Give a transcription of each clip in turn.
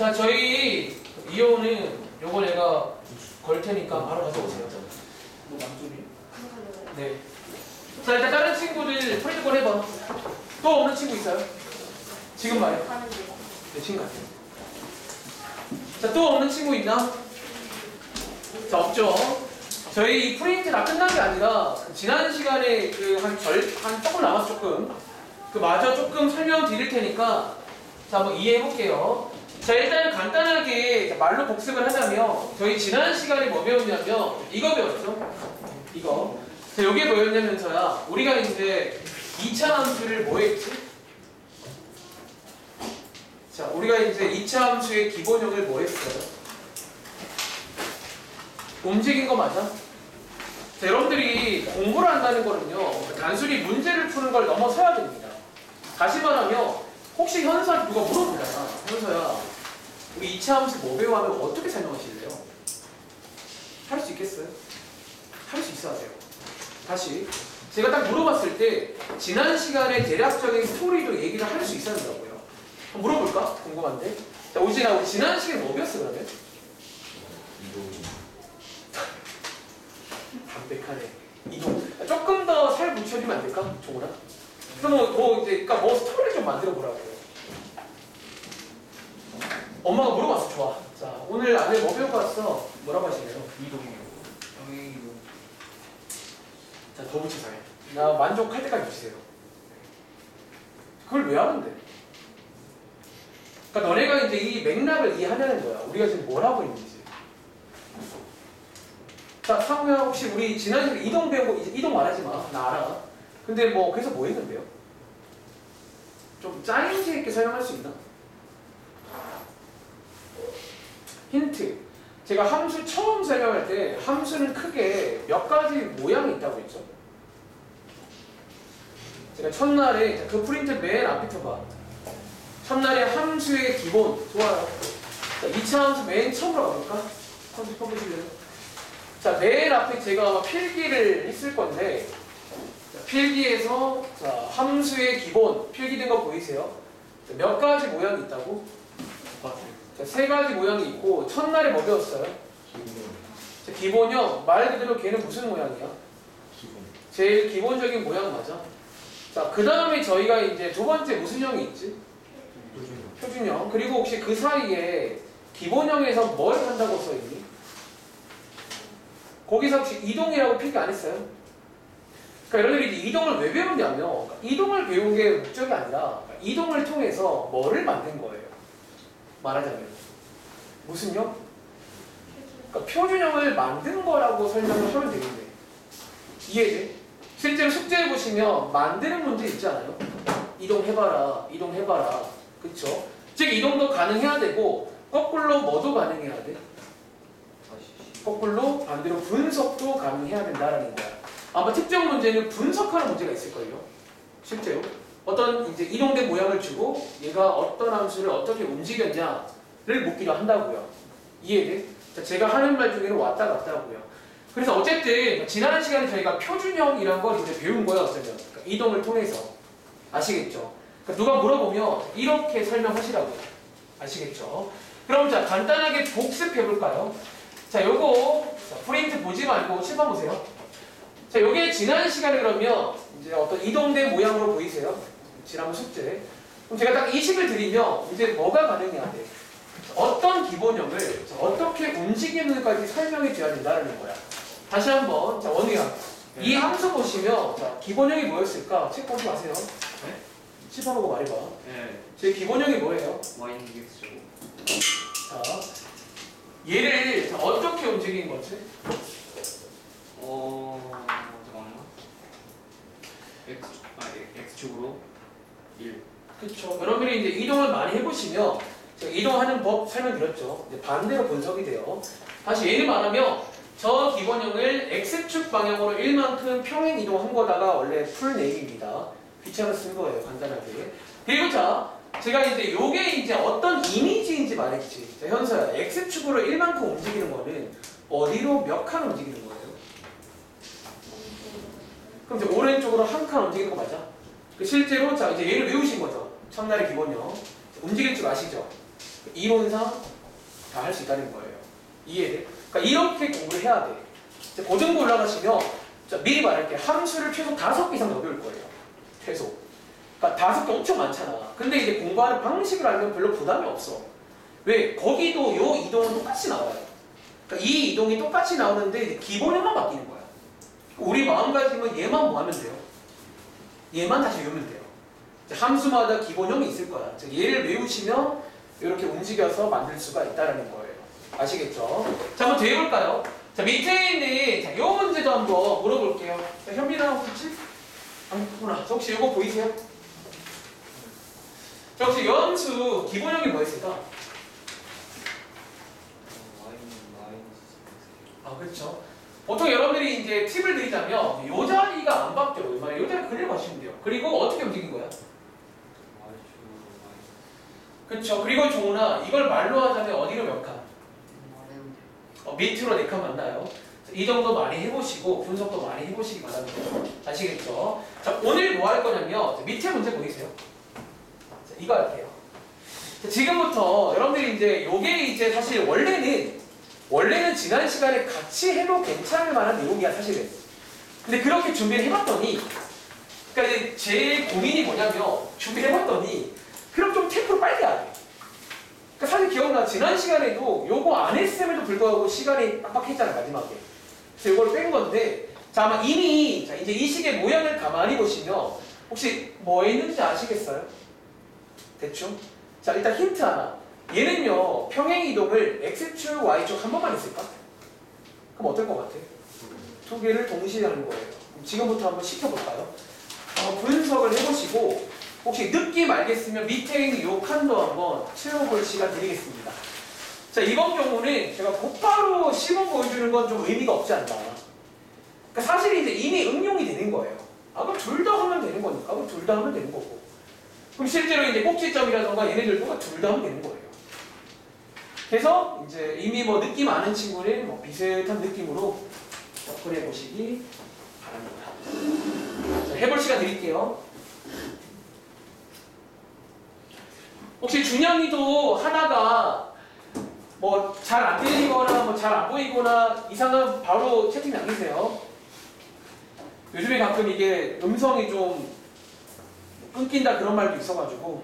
자, 저희 이호는 요거 내가 걸 테니까 바로 가져오세요. 너 만점이야? 네. 자, 일단 다른 친구들 프로젝트 해봐. 또 없는 친구 있어요? 지금 말이요. 네, 친구 같아요. 자, 또 없는 친구 있나? 자, 없죠. 저희 이 프린트 다 끝난 게 아니라 지난 시간에 그 한 조금 남았어, 조금. 그 마저 조금 설명드릴 테니까 자, 한번 이해해 볼게요. 자, 일단 간단하게 말로 복습을 하자면 저희 지난 시간에 뭐 배웠냐면 이거 배웠죠? 이거. 자, 이게 뭐였냐면서야 우리가 이제 2차 함수를 뭐 했지? 자, 우리가 이제 2차 함수의 기본형을 뭐 했어요? 움직인 거 맞아? 자, 여러분들이 공부를 한다는 거는요, 단순히 문제를 푸는 걸 넘어서야 됩니다. 다시 말하면, 혹시 현서한테 누가 물어보잖아. 현서야, 우리 2차 함수 뭐 배워하면 어떻게 설명하실래요? 할 수 있겠어요? 할 수 있어야 돼요. 다시. 제가 딱 물어봤을 때, 지난 시간에 대략적인 스토리도 얘기를 할 수 있어야 된다고요. 한번 물어볼까? 궁금한데. 자, 오진아, 우리 지난 시간에 뭐 배웠어, 그러면? 담백하네. 이동. 조금 더 살 붙여주면 안 될까? 종훈아? 그럼 뭐 이제 그러니까 뭐 스토리를 좀 만들어 보라고요. 엄마가 물어봤어. 좋아. 자, 오늘 안에 뭐 배우고 왔어? 뭐라고 하시네요? 이동이요. 병행이동. 자, 더 붙여서 해. 나 만족할 때까지 주세요. 그걸 왜 하는데? 그러니까 너네가 이제 이 맥락을 이해하려는 거야. 우리가 지금 뭘 하고 있는지. 자, 상우야, 혹시 우리 지난 시간에 이동 배우고 이제 이동 말하지 마. 나 알아. 근데 뭐 그래서 뭐 했는데요? 좀 짜임새 있게 설명할 수 있나? 힌트. 제가 함수 처음 설명할 때 함수는 크게 몇 가지 모양이 있다고 했죠. 제가 첫날에 그 프린트 맨 앞부터 봐. 첫날에 함수의 기본. 좋아요. 자, 2차 함수 맨 처음으로 가볼까? 함수 펴보실래요? 자, 맨 앞에 제가 필기를 했을 건데 자, 필기에서 자, 함수의 기본 필기된 거 보이세요? 자, 몇 가지 모양이 있다고? 자, 세 가지 모양이 있고 첫날에 뭐 배웠어요? 자, 기본형 말 그대로 걔는 무슨 모양이야? 기본. 제일 기본적인 모양 맞아? 자, 그 다음에 저희가 이제 두 번째 무슨 형이 있지? 표준형. 그리고 혹시 그 사이에 기본형에서 뭘 한다고 써있니? 거기서 혹시 이동이라고 필기 안 했어요? 그러니까 여러분들이 이동을 왜 배우냐면 그러니까 이동을 배운 게 목적이 아니라 그러니까 이동을 통해서 뭐를 만든 거예요. 말하자면 무슨요? 그러니까 표준형을 만든 거라고 설명을 하면 되는데 이해돼? 실제로 숙제해 보시면 만드는 문제 있지 않아요? 이동해봐라, 이동해봐라, 그쵸? 즉 이동도 가능해야 되고 거꾸로 뭐도 가능해야 돼? 거꾸로 반대로 분석도 가능해야 된다라는 거야. 아마 특정 문제는 분석하는 문제가 있을걸요. 실제로 어떤 이제 이동된 모양을 주고 얘가 어떤 함수를 어떻게 움직였냐를 묻기도 한다고요. 이해돼? 자, 제가 하는 말 중에는 왔다 갔다고요. 그래서 어쨌든 지난 시간에 저희가 표준형이란 걸 이제 배운 거예요. 어쩌면 그러니까 이동을 통해서 아시겠죠? 그러니까 누가 물어보면 이렇게 설명하시라고요. 아시겠죠? 그럼 자 간단하게 복습해 볼까요? 자, 요거 자, 프린트 보지 말고 칠판 보세요. 자, 요게 지난 시간에 그러면 이제 어떤 이동된 모양으로 보이세요? 지난번 숙제. 그럼 제가 딱 이 식을 드리면 이제 뭐가 가능해야 돼? 어떤 기본형을 자, 어떻게 움직이는까지 설명해 줘야 된다는 거야. 다시 한번 자, 원우야. 네. 이 함수 보시면 자, 기본형이 뭐였을까? 책 보지 마세요. 네? 칠판 보고 말해봐. 네. 제 기본형이 뭐예요? 와인 기엑스죠. 자, 얘를 자, 어떻게 움직이는 거지? 잠깐만요. X축으로 1. 그렇죠. 여러분들이 이제 이동을 많이 해보시면 제가 이동하는 법 설명드렸죠. 이제 반대로 분석이 돼요. 다시 예를 말하면 저 기본형을 X축 방향으로 1만큼 평행 이동한 거다가 원래 풀 네임입니다. 귀찮아 쓴 거예요. 간단하게. 그리고 자, 제가 이제 요게 이제 어떤 이미지인지 말했지. 자, 현서야. X축으로 1만큼 움직이는 거는 어디로 몇 칸 움직이는 거예요? 그럼 이제 오른쪽으로 한 칸 움직이는 거 맞아? 실제로 자 이제 얘를 외우신 거죠. 첫날의 기본형. 움직일 줄 아시죠? 이론상 다 할 수 있다는 거예요. 이해돼? 그러니까 이렇게 공부를 해야 돼. 이제 고등부 올라가시면 자, 미리 말할게. 함수를 최소 5개 이상 넣을 거예요. 최소. 그러니까 5개 엄청 많잖아. 근데 이제 공부하는 방식을 알면 별로 부담이 없어. 왜? 거기도 요 이동은 똑같이 나와요. 그러니까 이 이동이 똑같이 나오는데 이제 기본형만 바뀌는 거야. 우리 마음가짐은 얘만 뭐 하면 돼요? 얘만 다시 외우면 돼요. 이제 함수마다 기본형이 있을 거야. 즉 얘를 외우시면 이렇게 움직여서 만들 수가 있다는 거예요. 아시겠죠? 자, 한번 더 해볼까요? 자, 밑에 있는 자, 요 문제도 한번 물어볼게요. 자, 현빈아 혹시? 아니구나. 저 혹시 이거 보이세요? 자, 혹시 요 함수 기본형이 뭐였을까? 아, 그렇죠. 보통 여러분들이 이제 팁을 드리자면 요 자리가 안 바뀌어요. 요 자리 그대로 가시면 돼요. 그리고 어떻게 움직인 거야? 그렇죠. 그리고 종훈아, 이걸 말로 하자면 어디로 몇 칸? 밑으로 4칸 맞나요? 이 정도 많이 해보시고 분석도 많이 해보시기 바랍니다. 아시겠죠? 자, 오늘 뭐 할 거냐면 자, 밑에 문제 보이세요? 자, 이거 할게요. 자, 지금부터 여러분들이 이제 요게 이제 사실 원래는 지난 시간에 같이 해도 괜찮을 만한 내용이야 사실은. 근데 그렇게 준비를 해봤더니 그러니까 이제 제 고민이 뭐냐면 준비해봤더니 그럼 좀 템포를 빨리 해야 돼. 그러니까 사실 기억나 지난 시간에도 요거 안 했음에도 불구하고 시간이 빡빡했잖아 마지막에. 그래서 요걸 뺀 건데 자 아마 이미 자 이제 이 식의 모양을 가만히 보시면 혹시 뭐 있는지 아시겠어요? 대충? 자 일단 힌트 하나. 얘는요 평행 이동을 x축, y축 한 번만 했을까? 그럼 어떨 것 같아? 두 개를 동시에 하는 거예요. 그럼 지금부터 한번 시켜볼까요? 분석을 해보시고 혹시 느낌 알겠으면 밑에 있는 요 칸도 한번 채워볼 시간 드리겠습니다. 자 이번 경우는 제가 곧바로 시범 보여주는 건 좀 의미가 없지 않나. 그러니까 사실 이제 이미 응용이 되는 거예요. 아 그럼 둘 다 하면 되는 거니까 그럼 둘 다 하면 되는 거고. 그럼 실제로 이제 꼭지점이라던가 얘네들도 둘 다 하면 되는 거예요. 그래서 이제 이미 뭐 느낌 아는 친구는 뭐 비슷한 느낌으로 접근해 보시기 바랍니다. 자, 해볼 시간 드릴게요. 혹시 준영이도 하다가 뭐 잘 안 들리거나 뭐 잘 안 보이거나 이상한 바로 채팅 남기세요. 요즘에 가끔 이게 음성이 좀 끊긴다 그런 말도 있어가지고.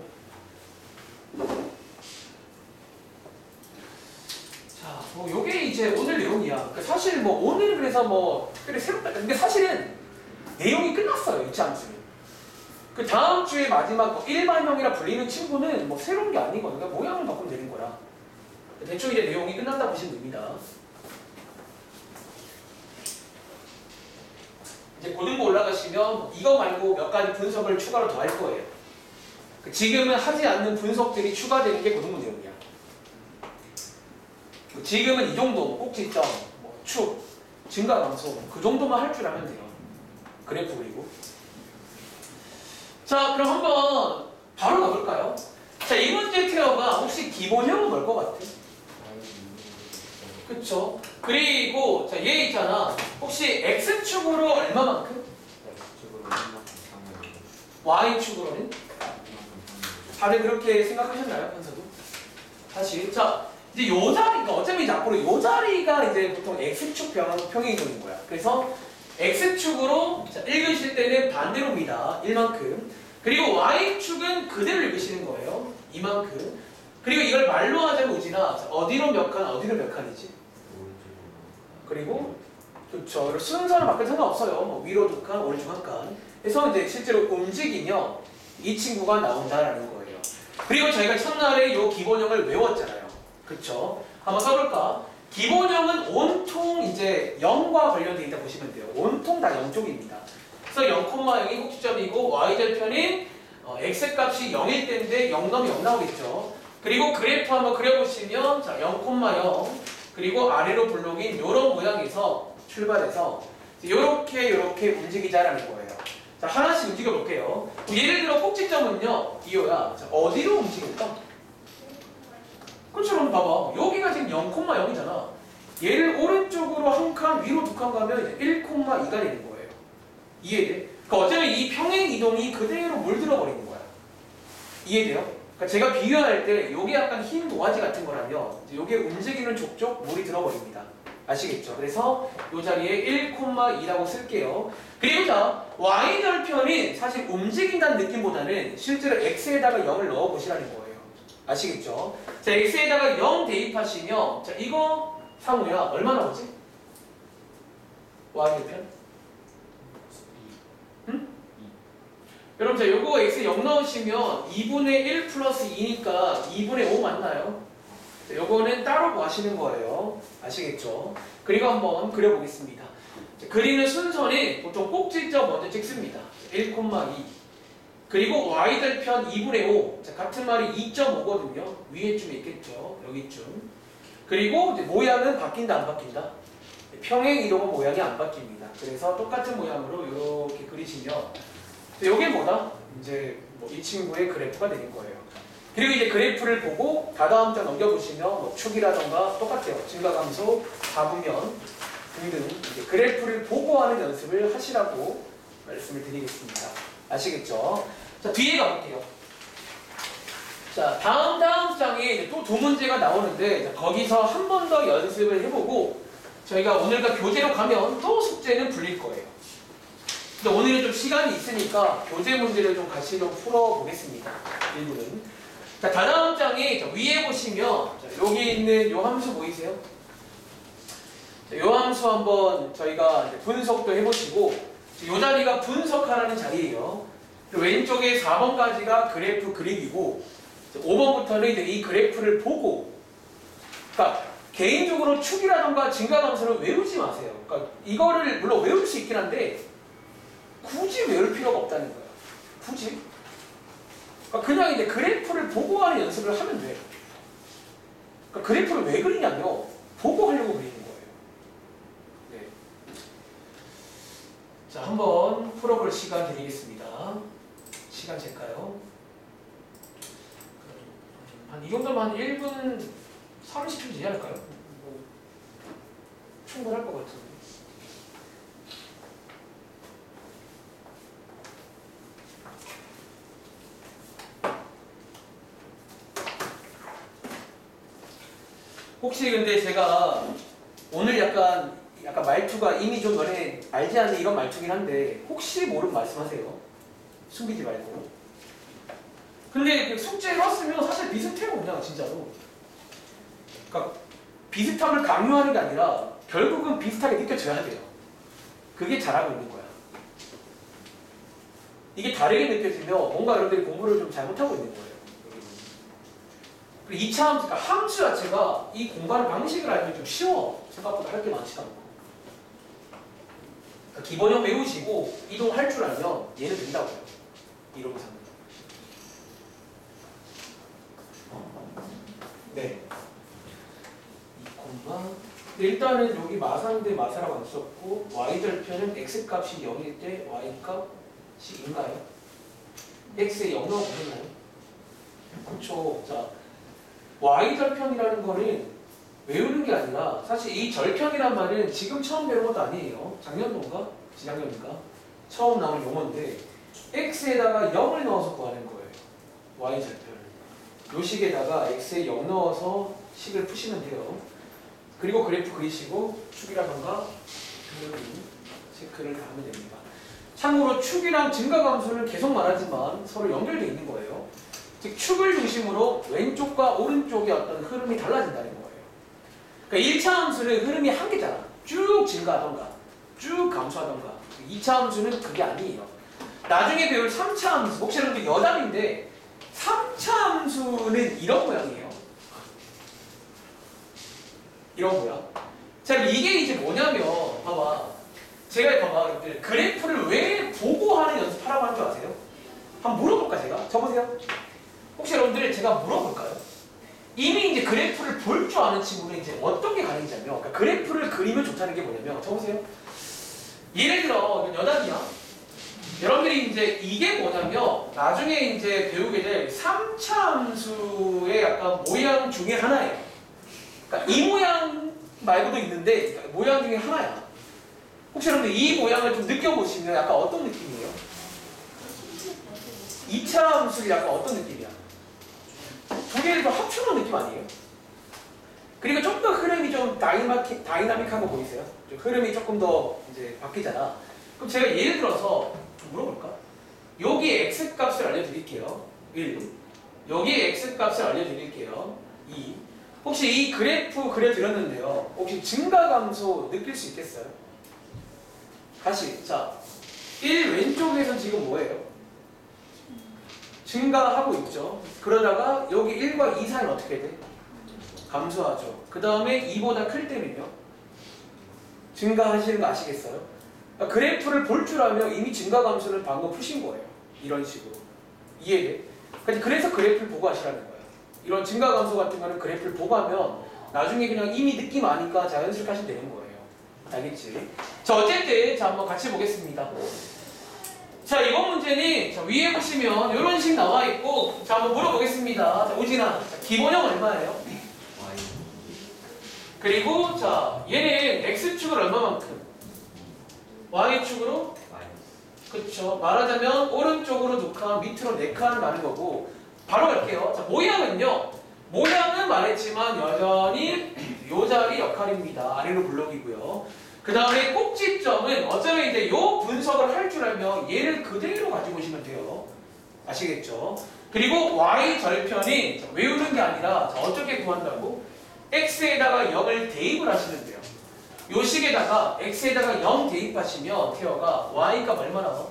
자, 뭐 요게 이제 오늘 내용이야. 그러니까 사실 뭐 오늘은 그래서 뭐 특별히 새롭다. 근데 사실은 내용이 끝났어요. 유치 함수는. 그 다음 주에 마지막 뭐 일반형이라 불리는 친구는 뭐 새로운 게 아니거든요. 그러니까 모양을 바꾸면 되는 거라. 대충 이제 내용이 끝난다 보시면 됩니다. 이제 고등부 올라가시면 이거 말고 몇 가지 분석을 추가로 더 할 거예요. 지금은 하지 않는 분석들이 추가되는 게 고등부 내용이야. 지금은 이 정도, 꼭지점, 뭐 축, 증가 감소 그 정도만 할 줄 알면 돼요. 그래프 그리고. 자, 그럼 한번 바로 가볼까요? 자, 이 문제 테러가 혹시 기본형은 뭘 것 같아? 그쵸? 그리고 자, 얘 있잖아. 혹시 x축으로 얼마만큼? y축으로는? 다들 그렇게 생각하셨나요? 현서도? 다시. 자, 이제 요 자리가 어차피 이제 앞으로 요 자리가 이제 보통 x축 평행이동인 거야. 그래서 x축으로 자, 읽으실 때는 반대로입니다. 1만큼. 그리고 y축은 그대로 읽으시는 거예요. 이만큼. 그리고 이걸 말로 하자면 우진아 어디로 몇 칸, 어디로 몇 칸이지? 그리고 그렇죠. 순서는 바뀌어도 상관없어요. 뭐 위로 2칸, 오른쪽 1칸. 그래서 이제 실제로 움직이면 이 친구가 나온다라는 거예요. 그리고 저희가 첫날에 이 기본형을 외웠잖아요. 그렇죠? 한번 써볼까? 기본형은 온통 이제 0과 관련되어 있다 보시면 돼요. 온통 다 0쪽입니다. 그래서 0,0이 꼭지점이고 y절편인 x값이 0일 때인데 0 넣으면 0 나오겠죠. 그리고 그래프 한번 그려보시면 자 0,0 그리고 아래로 블록인 이런 모양에서 출발해서 이렇게 움직이자라는 거예요. 자 하나씩 움직여 볼게요. 예를 들어 꼭지점은요 이호야. 자, 어디로 움직일까? 그렇죠. 그럼 봐봐. 여기가 지금 0,0이잖아. 얘를 오른쪽으로 한 칸, 위로 2칸 가면 이제 1,2가 되는 거예요. 이해돼? 그러니까 어쩌면 이 평행 이동이 그대로 물들어 버리는 거야. 이해돼요? 그러니까 제가 비유할 때 요게 약간 흰 도화지 같은 거라면 이제 요게 움직이는 족족 물이 들어버립니다. 아시겠죠? 그래서 요 자리에 1,2라고 쓸게요. 그리고 자, y절편이 사실 움직인다는 느낌보다는 실제로 x에다가 0을 넣어 보시라는 거예요. 아시겠죠? 자, x에다가 0 대입하시면 자, 이거 상우야 얼마 나오지? y절편? 응? 여러분 자, 요거 x에 0 넣으시면 2분의 1 플러스 2니까 2분의 5 맞나요? 자, 요거는 따로 구하시는 거예요. 아시겠죠? 그리고 한번 그려보겠습니다. 자, 그리는 순서는 보통 꼭지점 먼저 찍습니다. 1,2 그리고 y절편 2분의 5 자, 같은 말이 2.5거든요. 위에쯤에 있겠죠. 여기쯤. 그리고 이제 모양은 바뀐다 안 바뀐다? 평행 이동은 모양이 안 바뀝니다. 그래서 똑같은 모양으로 이렇게 그리시면 이게 뭐다? 이제 뭐 이 친구의 그래프가 되는 거예요. 그리고 이제 그래프를 보고 다다음 장 넘겨보시면 뭐 축이라던가 똑같아요. 증가감소, 가분면 등등 이제 그래프를 보고 하는 연습을 하시라고 말씀을 드리겠습니다. 아시겠죠? 자, 뒤에 가볼게요. 자, 다음 장에 또 두 문제가 나오는데 거기서 한 번 더 연습을 해보고 저희가 오늘과 교재로 가면 또 숙제는 풀릴 거예요. 근데 오늘은 좀 시간이 있으니까 교재 문제를 좀 같이 좀 풀어보겠습니다. 일부는. 자, 다다음 장에 위에 보시면 자, 여기 있는 요 함수 보이세요? 자, 요 함수 한번 저희가 이제 분석도 해보시고 요 자리가 분석하라는 자리예요. 왼쪽에 4번까지가 그래프 그리기고 5번부터는 이제 이 그래프를 보고 그러니까 개인적으로 축이라던가 증가감소를 외우지 마세요. 그러니까 이거를 물론 외울 수 있긴 한데 굳이 외울 필요가 없다는 거예요. 굳이. 그러니까 그냥 이제 그래프를 보고 하는 연습을 하면 돼요. 그러니까 그래프를 왜 그리냐면 보고 하려고 그리는 거예요. 네. 자, 한번 풀어볼 시간 드리겠습니다. 시간 잴까요? 한 이 정도면 한 1분 30초 되지 않을까요? 뭐, 충분할 것 같은데. 혹시 근데 제가 오늘 약간 말투가 이미 좀 너네 알지 않는 이런 말투긴 한데 혹시 모르면 말씀하세요. 숨기지 말고. 근데 그 숙제 해봤으면 사실 비슷해요 그냥 진짜로. 그러니까 비슷함을 강요하는 게 아니라 결국은 비슷하게 느껴져야 돼요. 그게 잘하고 있는 거야. 이게 다르게 느껴지면 뭔가 여러분들이 공부를 좀 잘못하고 있는 거예요. 그리고 2차 함수, 그러니까 함수 자체가 이 공부하는 방식을 알면 좀 쉬워. 생각보다 할 게 많지도 않고. 그러니까 기본형 외우시고 이동할 줄 알면 얘는 된다고요. 이론상은. 네. 2콤마. 일단은 여기 마사인 데 마사라고 안 썼고 y절편은 x값이 0일 때 y값이 인가요? x에 0 넣어보셨나요? 그렇죠. 자, y절편이라는 거는 외우는 게 아니라 사실 이 절편이란 말은 지금 처음 배운 것도 아니에요. 작년도인가? 지작년인가? 처음 나온 용어인데 x에다가 0을 넣어서 구하는 거예요. y절편. 요 식에다가 x에 0 넣어서 식을 푸시면 돼요. 그리고 그래프 그리시고 축이라던가 체크를 다 하면 됩니다. 참고로 축이랑 증가감소는 계속 말하지만 서로 연결되어 있는 거예요. 즉 축을 중심으로 왼쪽과 오른쪽의 어떤 흐름이 달라진다는 거예요. 그러니까 1차 함수는 흐름이 한 개잖아. 쭉 증가하던가 쭉 감소하던가. 2차 함수는 그게 아니에요. 나중에 배울 3차 함수, 혹시 여러분들 여담인데 3차 함수는 이런 모양이에요. 이런 모양. 자, 이게 이제 뭐냐면 봐봐. 제가 봐봐. 여러분들 그래프를 왜 보고 하는 연습하라고 하는 줄 아세요? 한번 물어볼까 제가? 저보세요. 혹시 여러분들 제가 물어볼까요? 이미 이제 그래프를 볼 줄 아는 친구는 이제 어떤 게 가능하냐면 그러니까 그래프를 그리면 좋다는 게 뭐냐면 저보세요. 예를 들어 여담이야. 여러분들이 이제 이게 뭐냐면 나중에 이제 배우게 될 3차 함수의 약간 모양 중에 하나예요. 그러니까 이 모양 말고도 있는데 그러니까 모양 중에 하나야. 혹시 여러분들 이 모양을 좀 느껴보시면 약간 어떤 느낌이에요? 2차 함수가 약간 어떤 느낌이야? 두 개를 더 합쳐놓은 느낌 아니에요? 그리고 좀 더 흐름이 좀 다이나믹하고 보이세요? 좀 흐름이 조금 더 이제 바뀌잖아. 그럼 제가 예를 들어서 좀 물어볼까? 여기 x 값을 알려드릴게요. 1. 여기 x 값을 알려드릴게요. 2. 혹시 이 그래프 그려드렸는데요. 혹시 증가감소 느낄 수 있겠어요? 다시. 자, 1 왼쪽에서 지금 뭐예요? 증가하고 있죠. 그러다가 여기 1과 2 사이는 어떻게 돼? 감소하죠. 그 다음에 2보다 클 때는요? 증가하시는 거 아시겠어요? 그러니까 그래프를 볼 줄 알면 이미 증가 감소를 방금 푸신 거예요. 이런 식으로. 이해돼? 그래서 그래프를 보고 하시라는 거예요. 이런 증가 감소 같은 거는 그래프를 보고 하면 나중에 그냥 이미 느낌 아니까 자연스럽게 하시면 되는 거예요. 알겠지? 자, 어쨌든 자 한번 같이 보겠습니다. 자, 이번 문제는 자, 위에 보시면 이런 식 나와 있고 자 한번 물어보겠습니다. 자, 오진아, 자, 기본형 얼마예요? 그리고 자 얘는 x축을 얼마만큼? y축으로? 그쵸. 말하자면 오른쪽으로 2칸, 밑으로 4칸 가는 거고 바로 갈게요. 자, 모양은요. 모양은 말했지만 여전히 요 자리 역할입니다. 아래로 블록이고요. 그 다음에 꼭지점은 어쩌면 이제 요 분석을 할 줄 알면 얘를 그대로 가지고 오시면 돼요. 아시겠죠? 그리고 y 절편이 자, 외우는 게 아니라 자, 어떻게 구한다고? x에다가 0을 대입을 하시면 돼요. 요 식에다가 x에다가 0 대입하시면 태어가 y값 얼마 나와?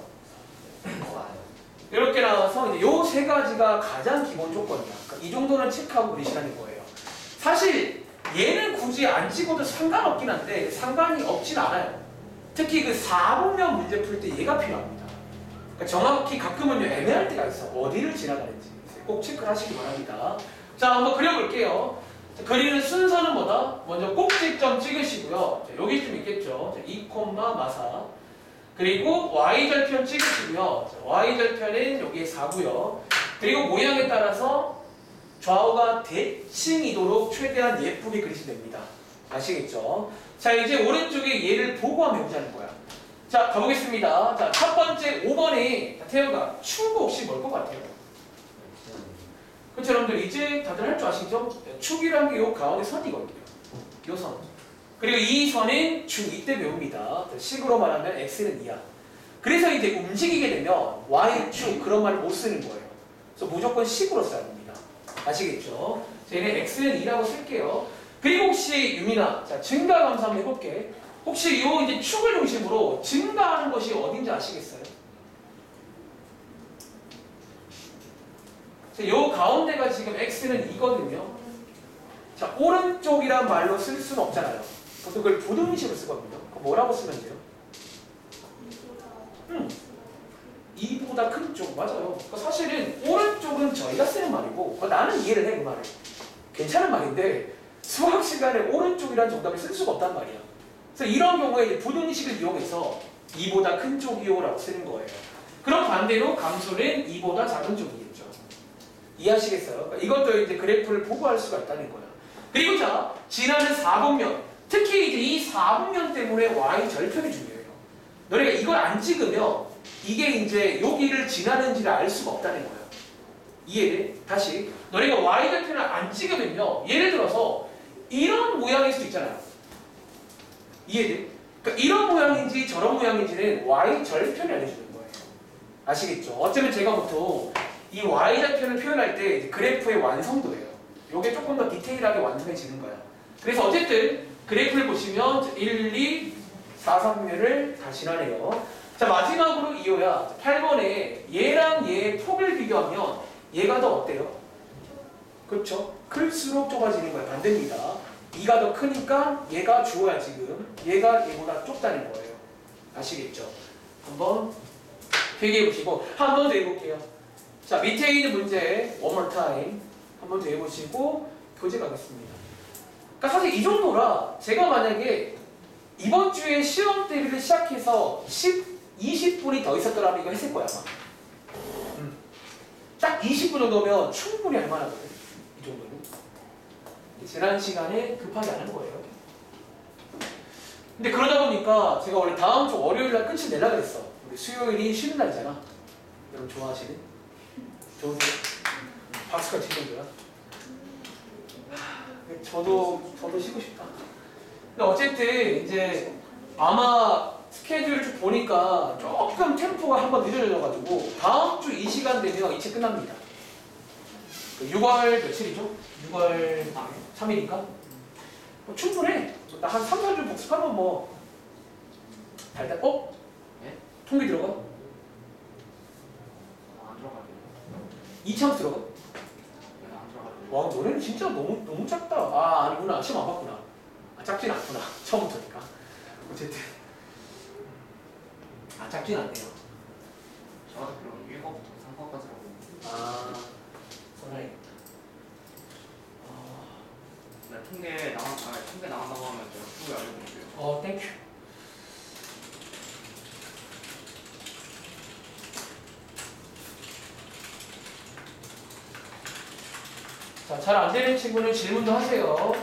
이렇게 나와서 이제 요 세 가지가 가장 기본 조건이야. 그러니까 이 정도는 체크하고 그러시라는 거예요. 사실 얘는 굳이 안 찍어도 상관없긴 한데 상관이 없진 않아요. 특히 그 4분면 문제 풀 때 얘가 필요합니다. 그러니까 정확히 가끔은 애매할 때가 있어. 어디를 지나가는지 꼭 체크를 하시기 바랍니다. 자, 한번 그려볼게요. 자, 그리는 순서는 뭐다? 먼저 꼭지점 찍으시고요. 자, 여기 좀 있겠죠. 자, 2, 마사. 그리고 y절편 찍으시고요. 자, y절편은 여기에 4고요. 그리고 모양에 따라서 좌우가 대칭이도록 최대한 예쁘게 그리시면 됩니다. 아시겠죠? 자, 이제 오른쪽에 얘를 보고 하면 해보자는 거야. 자, 가보겠습니다. 자, 첫 번째 5번에 태영아 축 혹시 뭘 것 같아요? 그렇죠, 여러분들 이제 다들 할 줄 아시죠? 축이라는 게 요 가운데 선이거든요. 요 선. 그리고 이 선은 중 이때 배웁니다. 식으로 말하면 x는 2야. 그래서 이제 움직이게 되면 y축 그런 말을 못 쓰는 거예요. 그래서 무조건 식으로 써야 됩니다. 아시겠죠? 얘는 x는 2라고 쓸게요. 그리고 혹시 유민아, 자 증가 감소 한번 해볼게. 혹시 요 이제 축을 중심으로 증가하는 것이 어딘지 아시겠어요? 자, 요 가운데가 지금 x는 2거든요. 자, 오른쪽이란 말로 쓸 수는 없잖아요. 보통 그걸 부등식으로 쓰거든요. 그럼 뭐라고 쓰면 돼요? 2보다 큰 쪽, 맞아요. 그러니까 사실은 오른쪽은 저희가 쓰는 말이고 나는 이해를 해, 그 말을. 괜찮은 말인데 수학 시간에 오른쪽이라는 정답을 쓸 수가 없단 말이야. 그래서 이런 경우에 이제 부등식을 이용해서 2보다 큰 쪽이요 라고 쓰는 거예요. 그럼 반대로 감소는 2보다 작은 쪽이겠죠. 이해하시겠어요? 그러니까 이것도 이제 그래프를 보고 할 수가 있다는 거야. 그리고 자, 지나는 4분면, 특히 이제 이 4분면 때문에 y 절편이 중요해요. 너네가 이걸 안 찍으면 이게 이제 여기를 지나는지를 알 수가 없다는 거예요. 이해돼? 다시. 너네가 y 절편을 안 찍으면요. 예를 들어서 이런 모양일 수도 있잖아요. 이해돼? 그러니까 이런 모양인지 저런 모양인지는 y 절편이 알려주는 거예요. 아시겠죠? 어쩌면 제가 보통 이 y 절편을 표현할 때 그래프의 완성도예요. 이게 조금 더 디테일하게 완성해지는 거야. 그래서 어쨌든 그래프를 보시면 1, 2, 4, 3면을 다 지나네요. 자, 마지막으로 이호야. 8번에 얘랑 얘의 폭을 비교하면 얘가 더 어때요? 그렇죠? 클수록 좁아지는 거야. 반대입니다. 2가 더 크니까 얘가 주어야 지금. 얘가 얘보다 좁다는 거예요. 아시겠죠? 한번 필기해 보시고 한 번 더 해볼게요. 자, 밑에 있는 문제 one more time 한 번 더 해보시고 교재 가겠습니다. 그러니까 사실 이 정도라 제가 만약에 이번 주에 시험 대비를 시작해서 20분이 더 있었더라면 이거 했을 거야 아마. 딱 20분 정도면 충분히 할 만하거든. 이 정도는. 지난 시간에 급하게 안 한 거예요. 근데 그러다 보니까 제가 원래 다음 주 월요일날 끝을 내려고 그랬어. 우리 수요일이 쉬는 날이잖아. 여러분 좋아하시는? 좋으세요? 박수가 치는 거야. 저도 쉬고 싶다. 근데 어쨌든 이제 아마 스케줄을 좀 보니까 조금 템포가 한번 늦어져가지고 다음 주 이 시간 되면 이 책 끝납니다. 6월 며칠이죠? 6월 3일인가? 충분해. 한 3, 4주 복습하면 뭐 달달. 네? 통계 들어가? 안 들어가네요. 이참 들어가? 네, 안 들어가네요. 와, 너네는 진짜 너무 작다. 아, 아니구나. 시험 안 봤구나. 아, 작진 않구나. 처음부터니까. 어쨌든. 아, 작진 않네요. 저도 그럼 1과부터 3과까지라고. 아, 선하겠다. 네, 통계 나간다고 하면 제가 후에 알려드릴게요. 땡큐. 자, 잘 안 되는 친구는 질문도 하세요.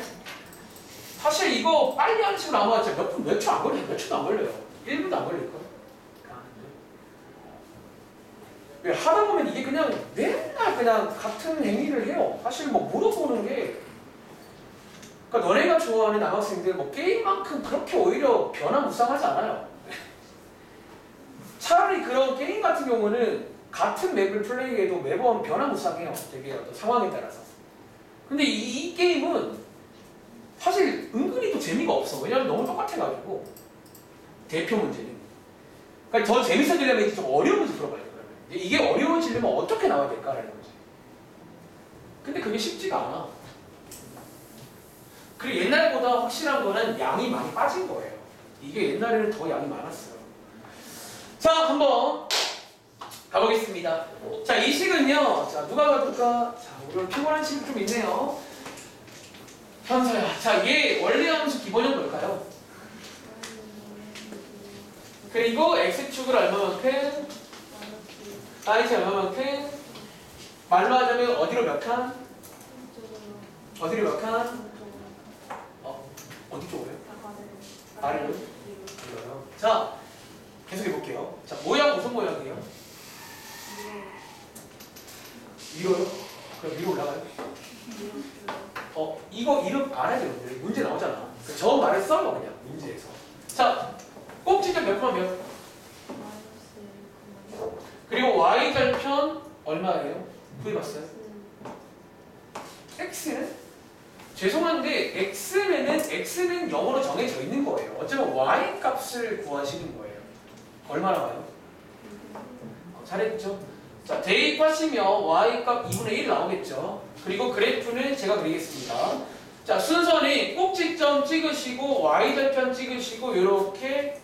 사실 이거 빨리 하는 친구는 아마 몇 초 안 걸려요. 몇 초도 안 걸려요. 1분도 안 걸릴걸. 왜 하다 보면 이게 그냥 맨날 그냥 같은 행위를 해요. 사실 뭐 물어보는 게 그러니까 너네가 좋아하는 남학생들 뭐 게임만큼 그렇게 오히려 변화무쌍하지 않아요. 차라리 그런 게임 같은 경우는 같은 맵을 플레이해도 매번 변화무쌍해요. 되게 어떤 상황에 따라서. 근데 이 게임은 사실 은근히 또 재미가 없어. 왜냐면 너무 똑같아가지고 대표 문제는. 그러니까 더 재밌어지려면 이제 좀 어려운 문제 풀어봐야 돼. 그러면 이게 어려워지려면 어떻게 나와야 될까라는 거지. 근데 그게 쉽지가 않아. 그리고 옛날보다 확실한 거는 양이 많이 빠진 거예요. 이게 옛날에는 더 양이 많았어요. 자, 한번 가보겠습니다. 자, 이 식은요. 자, 누가 가볼까? 자, 오늘 피곤한 식이 좀 있네요. 현서야. 자, 얘 원리 함수 기본형 뭘까요? 그리고 x축을 얼마만큼? y축 얼마만큼? 말로 하자면 어디로 몇 칸? 어디로 몇 칸? 어디 쪽으로요? 아래로? 자, 계속 해볼게요. 자, 모양 무슨 모양이에요? 위로요? 그럼 위로 올라가요? 이거 이름 알아야 되는데 문제 나오잖아. 저 말을 써요 그냥 문제에서. 자, 꼭지점 몇 번 몇? 그리고 y절편 얼마예요? 구해봤어요? x는? 죄송한데 x는 0으로 정해져 있는 거예요. 어쩌면 y 값을 구하시는 거예요. 얼마 나와요? 잘했죠? 자, 대입하시면 y 값 2분의 1 나오겠죠? 그리고 그래프는 제가 그리겠습니다. 자, 순서는 꼭지점 찍으시고 y절편 찍으시고 이렇게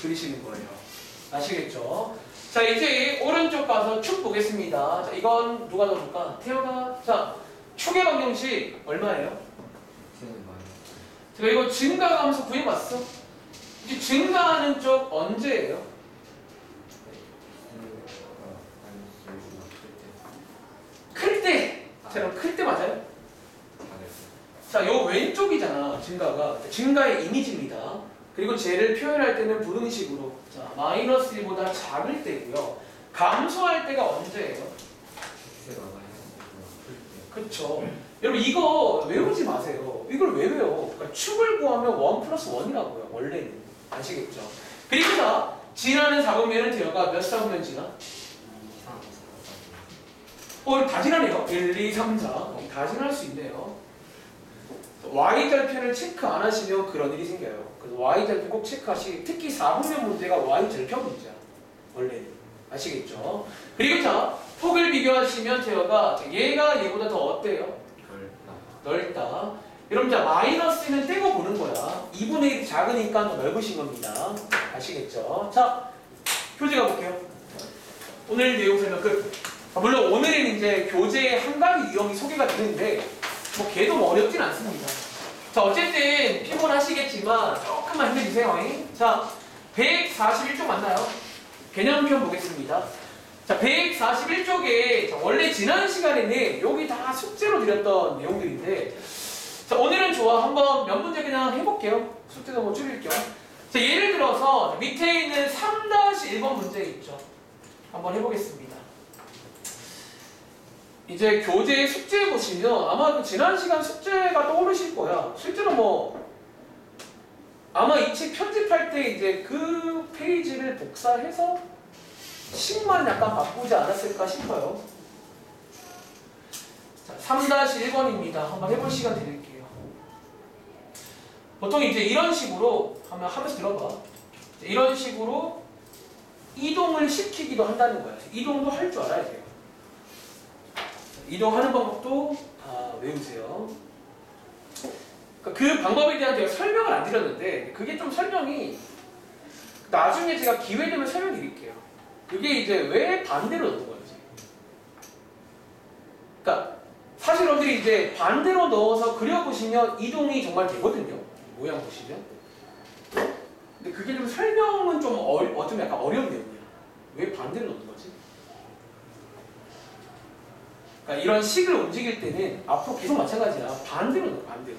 그리시는 거예요. 아시겠죠? 자, 이제 오른쪽 가서 축 보겠습니다. 자, 이건 누가 넣어줄까? 태호가. 자, 축의 방정식 얼마예요? 제가 이거 증가하면서 구해봤어. 이제 증가하는 쪽 언제예요? 클 때! 자, 클 때 맞아요? 자, 요 왼쪽이잖아, 증가가. 증가의 이미지입니다. 그리고 쟤를 표현할 때는 부등식으로. 자, 마이너스 1보다 작을 때고요. 감소할 때가 언제예요? 그쵸. 여러분, 이거 외우지 마세요. 이걸 왜 외워? 그러니까 축을 구하면 1 플러스 1이라고요, 원래는. 아시겠죠? 그리고 자, 지나는 4분면은 대여가 몇 4분면 지나? 다 지나네요. 1, 2, 3, 4. 다 지날 수 있네요. y절편을 체크 안 하시면 그런 일이 생겨요. 그래서 y절편 꼭 체크하시고, 특히 4분면 문제가 y절편 문제야. 원래는. 아시겠죠? 그리고 자, 폭을 비교하시면 대여가 얘가 얘보다 더 어때요? 넓다. 여러분, 자, 마이너스는 떼고 보는 거야. 2분의 1이 작으니까 더 넓으신 겁니다. 아시겠죠? 자, 교재 가볼게요. 오늘 내용 설명 끝. 물론 오늘은 이제 교재의 한 가지 유형이 소개가 되는데 뭐 걔도 뭐 어렵진 않습니다. 자, 어쨌든 피곤하시겠지만 조금만 힘내주세요. 자, 141쪽 맞나요? 개념편 보겠습니다. 자, 141쪽에 원래 지난 시간에는 여기 다 숙제로 드렸던 내용들인데, 자, 오늘은 좋아. 한번 몇 문제 그냥 해볼게요. 숙제도 뭐 줄일 겸. 자, 예를 들어서 밑에 있는 3-1번 문제 있죠. 한번 해보겠습니다. 이제 교재 숙제 보시면 아마 그 지난 시간 숙제가 떠오르실 거야. 실제로 뭐 아마 이 책 편집할 때 이제 그 페이지를 복사해서 식만 약간 바꾸지 않았을까 싶어요. 자, 3-1번입니다. 한번 해볼 시간 드릴게요. 보통 이제 이런 식으로 하면서 들어봐. 이런 식으로 이동을 시키기도 한다는 거야. 이동도 할 줄 알아야 돼요. 이동하는 방법도 다 외우세요. 그 방법에 대한 제가 설명을 안 드렸는데 그게 좀 설명이 나중에 제가 기회 되면 설명드릴게요. 그게 이제 왜 반대로 넣는 건지. 그러니까 사실 여러분들이 이제 반대로 넣어서 그려보시면 이동이 정말 되거든요. 모양 보시면. 근데 그게 좀 설명은 좀 어쩌면 약간 어려운 내용이야. 왜 반대로 넣는 거지? 그러니까 이런 식을 움직일 때는 앞으로 계속 마찬가지야. 반대로 넣어, 반대로.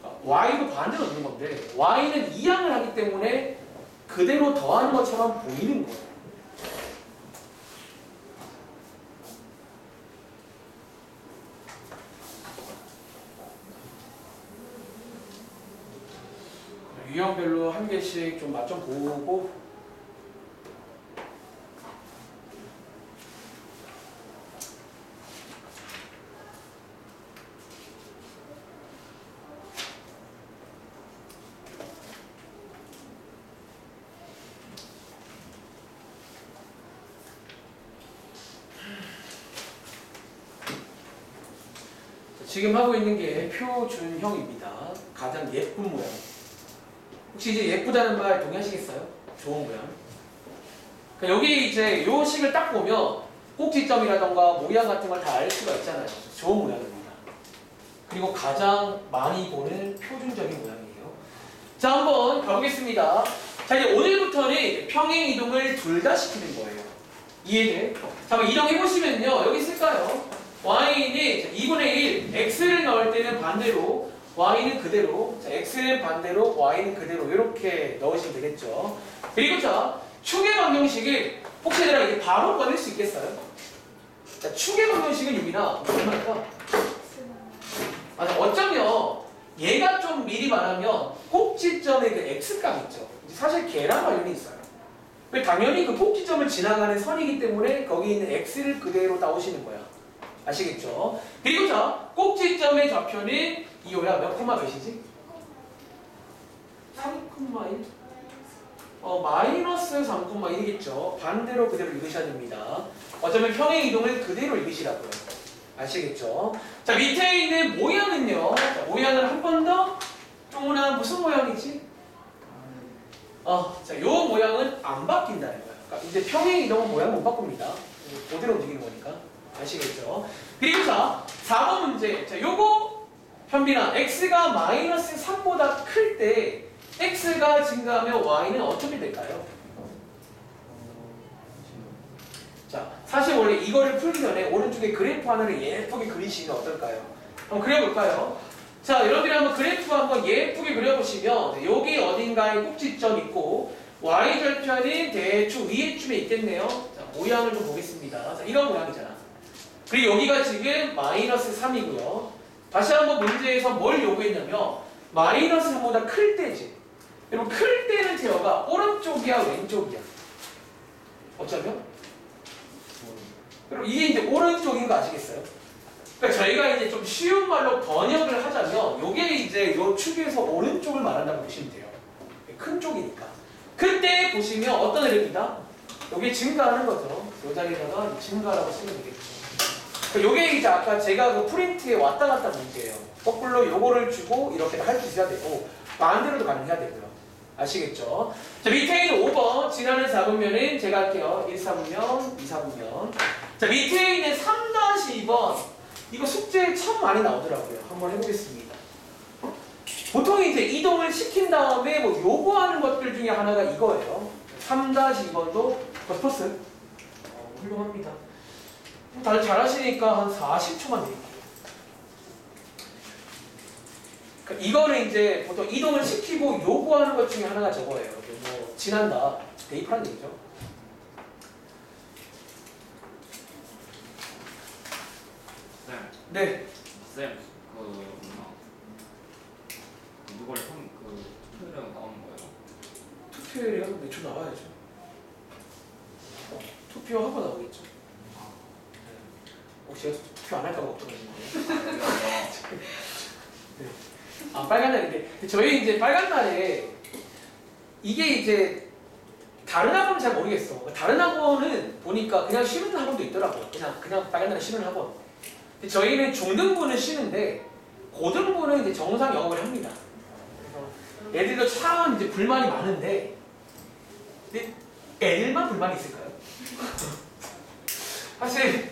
그러니까 y도 반대로 넣는 건데 y는 이항을 하기 때문에 그대로 더하는 것처럼 보이는 거예요. 유형별로 한 개씩 좀 맛 좀 보고 지금 하고 있는 게 표준형입니다. 가장 예쁜 모양. 혹시 이제 예쁘다는 말 동의하시겠어요? 좋은 모양. 그러니까 여기 이제 요 식을 딱 보면 꼭지점이라던가 모양 같은 걸 다 알 수가 있잖아요. 좋은 모양입니다. 그리고 가장 많이 보는 표준적인 모양이에요. 자, 한번 가보겠습니다. 자, 이제 오늘부터는 평행 이동을 둘 다 시키는 거예요. 이해돼? 자, 한번 이동해보시면요. 여기 있을까요? y는 2분의 1, x를 넣을 때는 반대로 y는 그대로, 자, x는 반대로, y는 그대로 이렇게 넣으시면 되겠죠. 그리고 자, 축의 방정식을 혹시 내가 이게 바로 꺼낼 수 있겠어요? 자, 축의 방정식은 여기나 얼마일까? 맞아, 어쩌면 얘가 좀 미리 말하면 꼭지점의 그 x값 있죠. 사실 걔랑 관련이 있어요. 당연히 그 꼭지점을 지나가는 선이기 때문에 거기 있는 x를 그대로 따오시는 거야. 아시겠죠? 그리고 자, 꼭지점의 좌표는 이호야. 몇 콤마 몇이지? 3,1? 마이너스 3,1이겠죠. 반대로 그대로 읽으셔야 됩니다. 어쩌면 평행 이동을 그대로 읽으시라고요. 아시겠죠? 자, 밑에 있는 모양은요. 자, 모양을 한 번 더. 쪼무나 무슨 모양이지? 자, 요 모양은 안 바뀐다는 거야. 그러니까 이제 평행 이동은 모양 못 바꿉니다. 그대로 움직이는 거니까. 아시겠죠? 그리고 자, 4번 문제. 자, 요거 현빈아, x가 마이너스 3보다 클 때 x가 증가하면 y는 어떻게 될까요? 자, 사실 원래 이거를 풀기 전에 오른쪽에 그래프 하나를 예쁘게 그리시면 어떨까요? 한번 그려볼까요? 자, 여러분들이 한번 그래프 한번 예쁘게 그려보시면 여기 어딘가에 꼭지점 있고 y절편이 대충 위에쯤에 있겠네요. 자, 모양을 좀 보겠습니다. 자, 이런 모양이잖아. 그리고 여기가 지금 마이너스 3이고요. 다시 한번 문제에서 뭘 요구했냐면 마이너스 3보다 클 때지. 여러분 클 때는 제어가 오른쪽이야 왼쪽이야? 어쩌면? 그럼 이게 이제 오른쪽인 거 아시겠어요? 그러니까 저희가 이제 좀 쉬운 말로 번역을 하자면 요게 이제 요 축에서 오른쪽을 말한다고 보시면 돼요. 큰 쪽이니까. 그때 보시면 어떤 흐름이다? 요게 증가하는 거죠. 요 자리에다가 증가라고 쓰면 되겠죠. 요게 이제 아까 제가 그 프린트에 왔다 갔다 문제예요. 거꾸로 요거를 주고 이렇게 할 수 있어야 되고 반대로도 가능해야 되고요. 아시겠죠? 자, 밑에 있는 5번 지난해 잡으면은 제가 할게요. 1, 3면, 2, 3면. 자, 밑에 있는 3-2번 이거 숙제에 참 많이 나오더라고요. 한번 해보겠습니다. 보통 이제 이동을 시킨 다음에 뭐 요구하는 것들 중에 하나가 이거예요. 3-2번도 버스버스 훌륭합니다. 다들 잘하시니까 한 40초만 드릴게요. 그러니까 이거는 이제 보통 이동을 시키고 요구하는 것 중에 하나가 저거예요. 뭐 지난다, 대입하는 얘기죠. 네. 쌤, 그 뭐나 이걸 그 투표율에 나오는 거예요? 투표율이요? 매출 나와야죠. 투표하고 나오겠죠. 혹시 제가 투표 안 할까 봐 걱정하시는 거예요? 아, 빨간 날인데 저희 이제 빨간 날에 이게 이제 다른 학원은 잘 모르겠어. 다른 학원은 보니까 그냥 쉬는 학원도 있더라고요. 그냥 빨간 날에 쉬는 학원. 근데 저희는 중등부는 쉬는데 고등부는 이제 정상 영업을 합니다. 그래서 애들도 참 이제 불만이 많은데 근데 애들만 불만이 있을까요? 사실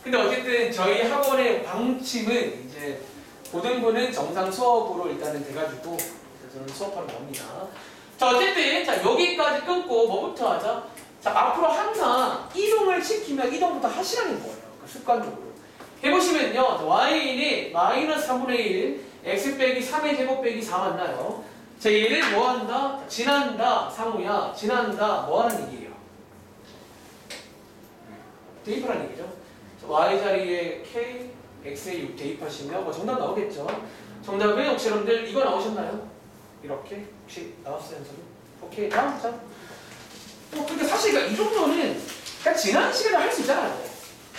근데 어쨌든 저희 학원의 방침은 이제 고등부는 정상 수업으로 일단은 돼가지고 저는 수업하러 갑니다. 자 어쨌든 자 여기까지 끊고 뭐부터 하자? 자 앞으로 항상 이동을 시키면 이동부터 하시라는 거예요. 습관적으로 해보시면요 y는 마이너스 3분의 1 x 빼기 3의 제곱 빼기 4 맞나요? 자 얘를 뭐 한다? 지난다 상우야 지난다 뭐 하는 얘기예요? 대입하라는 얘기죠. 자, y 자리에 k x에 6 대입하시면 뭐 정답 나오겠죠. 정답은 혹시 여러분들 이거 나오셨나요? 이렇게 혹시 나왔어요 연습이? 오케이 다음 자. 근데 사실 이 정도는 그냥 지난 시간에 할 수 있잖아요.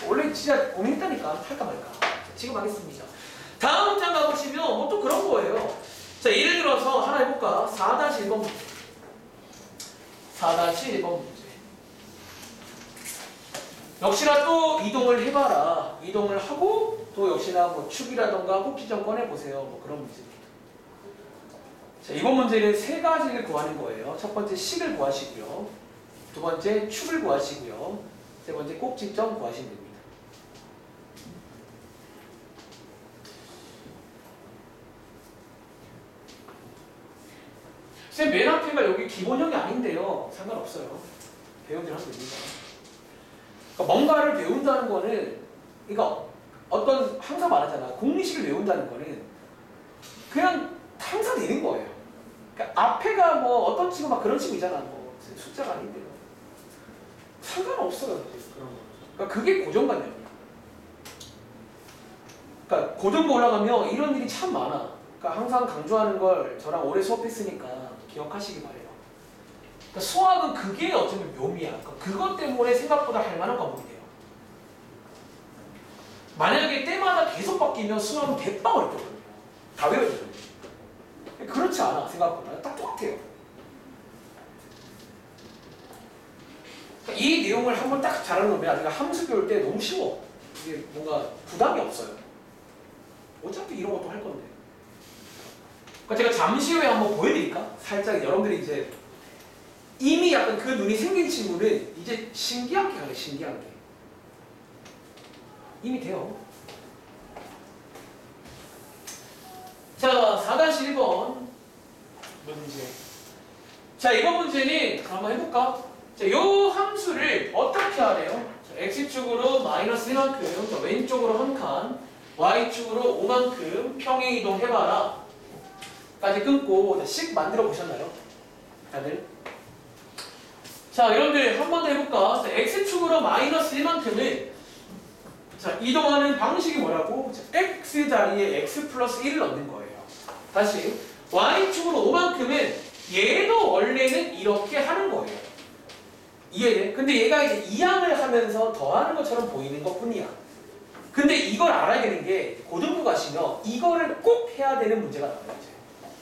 원래 진짜 고민했다니까 할까 말까. 자, 지금 하겠습니다. 다음 장 가보시면 뭐 또 그런 거예요. 자 예를 들어서 하나 해볼까? 4-1번 문제. 4-1번 문제. 역시나 또 이동을 해봐라. 이동을 하고 또 역시나 뭐 축이라던가 꼭지점 꺼내보세요. 뭐 그런 문제입니다. 자, 이번 문제는 세 가지를 구하는 거예요. 첫 번째 식을 구하시고요. 두 번째 축을 구하시고요. 세 번째 꼭지점 구하시면 됩니다. 쌤, 맨 앞에가 여기 기본형이 아닌데요. 상관없어요. 배우들 하면 됩니다. 그러니까 뭔가를 배운다는 거는, 그러니까 어떤, 항상 말하잖아. 공식을 외운다는 거는 그냥 항상 되는 거예요. 그러니까 앞에가 뭐 어떤 친구 막 그런 친구이잖아. 뭐 숫자가 아닌데요. 상관없어요. 그런 거. 그러니까 그게 고정관념이야. 그러니까 고등부 올라가면 이런 일이 참 많아. 그러니까 항상 강조하는 걸 저랑 오래 수업했으니까 기억하시기 바래요. 그러니까 수학은 그게 어쩌면 묘미야. 그러니까 그것 때문에 생각보다 할 만한 과목이 돼요. 만약에 때마다 계속 바뀌면 수학은 대빵 어렵거든요. 다 외워져요. 그렇지 않아 생각보다. 딱 똑같아요. 그러니까 이 내용을 한번 딱 잘하는 놈이 우리가 함수 배울 때 너무 쉬워. 이게 뭔가 부담이 없어요. 어차피 이런 것도 할 건데. 그러니까 제가 잠시 후에 한번 보여드릴까? 살짝 여러분들이 이제 이미 약간 그 눈이 생긴 친구는 이제 신기한 게 가요. 신기한 게. 이미 돼요. 자, 4-1번 문제. 자, 이번 문제는 한번 해볼까? 자, 요 함수를 어떻게 하래요? x축으로 마이너스 1만큼, 자, 왼쪽으로 한 칸, y축으로 5만큼 평행 이동해봐라. 까지 끊고, 자, 식 만들어 보셨나요? 다들? 자, 여러분들 한 번 더 해볼까? 자, x축으로 마이너스 1만큼은 자, 이동하는 방식이 뭐라고? 자, x 자리에 x 플러스 1을 넣는 거예요. 다시 y축으로 5만큼은 얘도 원래는 이렇게 하는 거예요. 이해돼? 근데 얘가 이제 이항을 하면서 더하는 것처럼 보이는 것 뿐이야. 근데 이걸 알아야 되는 게 고등부 가시면 이거를 꼭 해야 되는 문제가 나와요. 이제.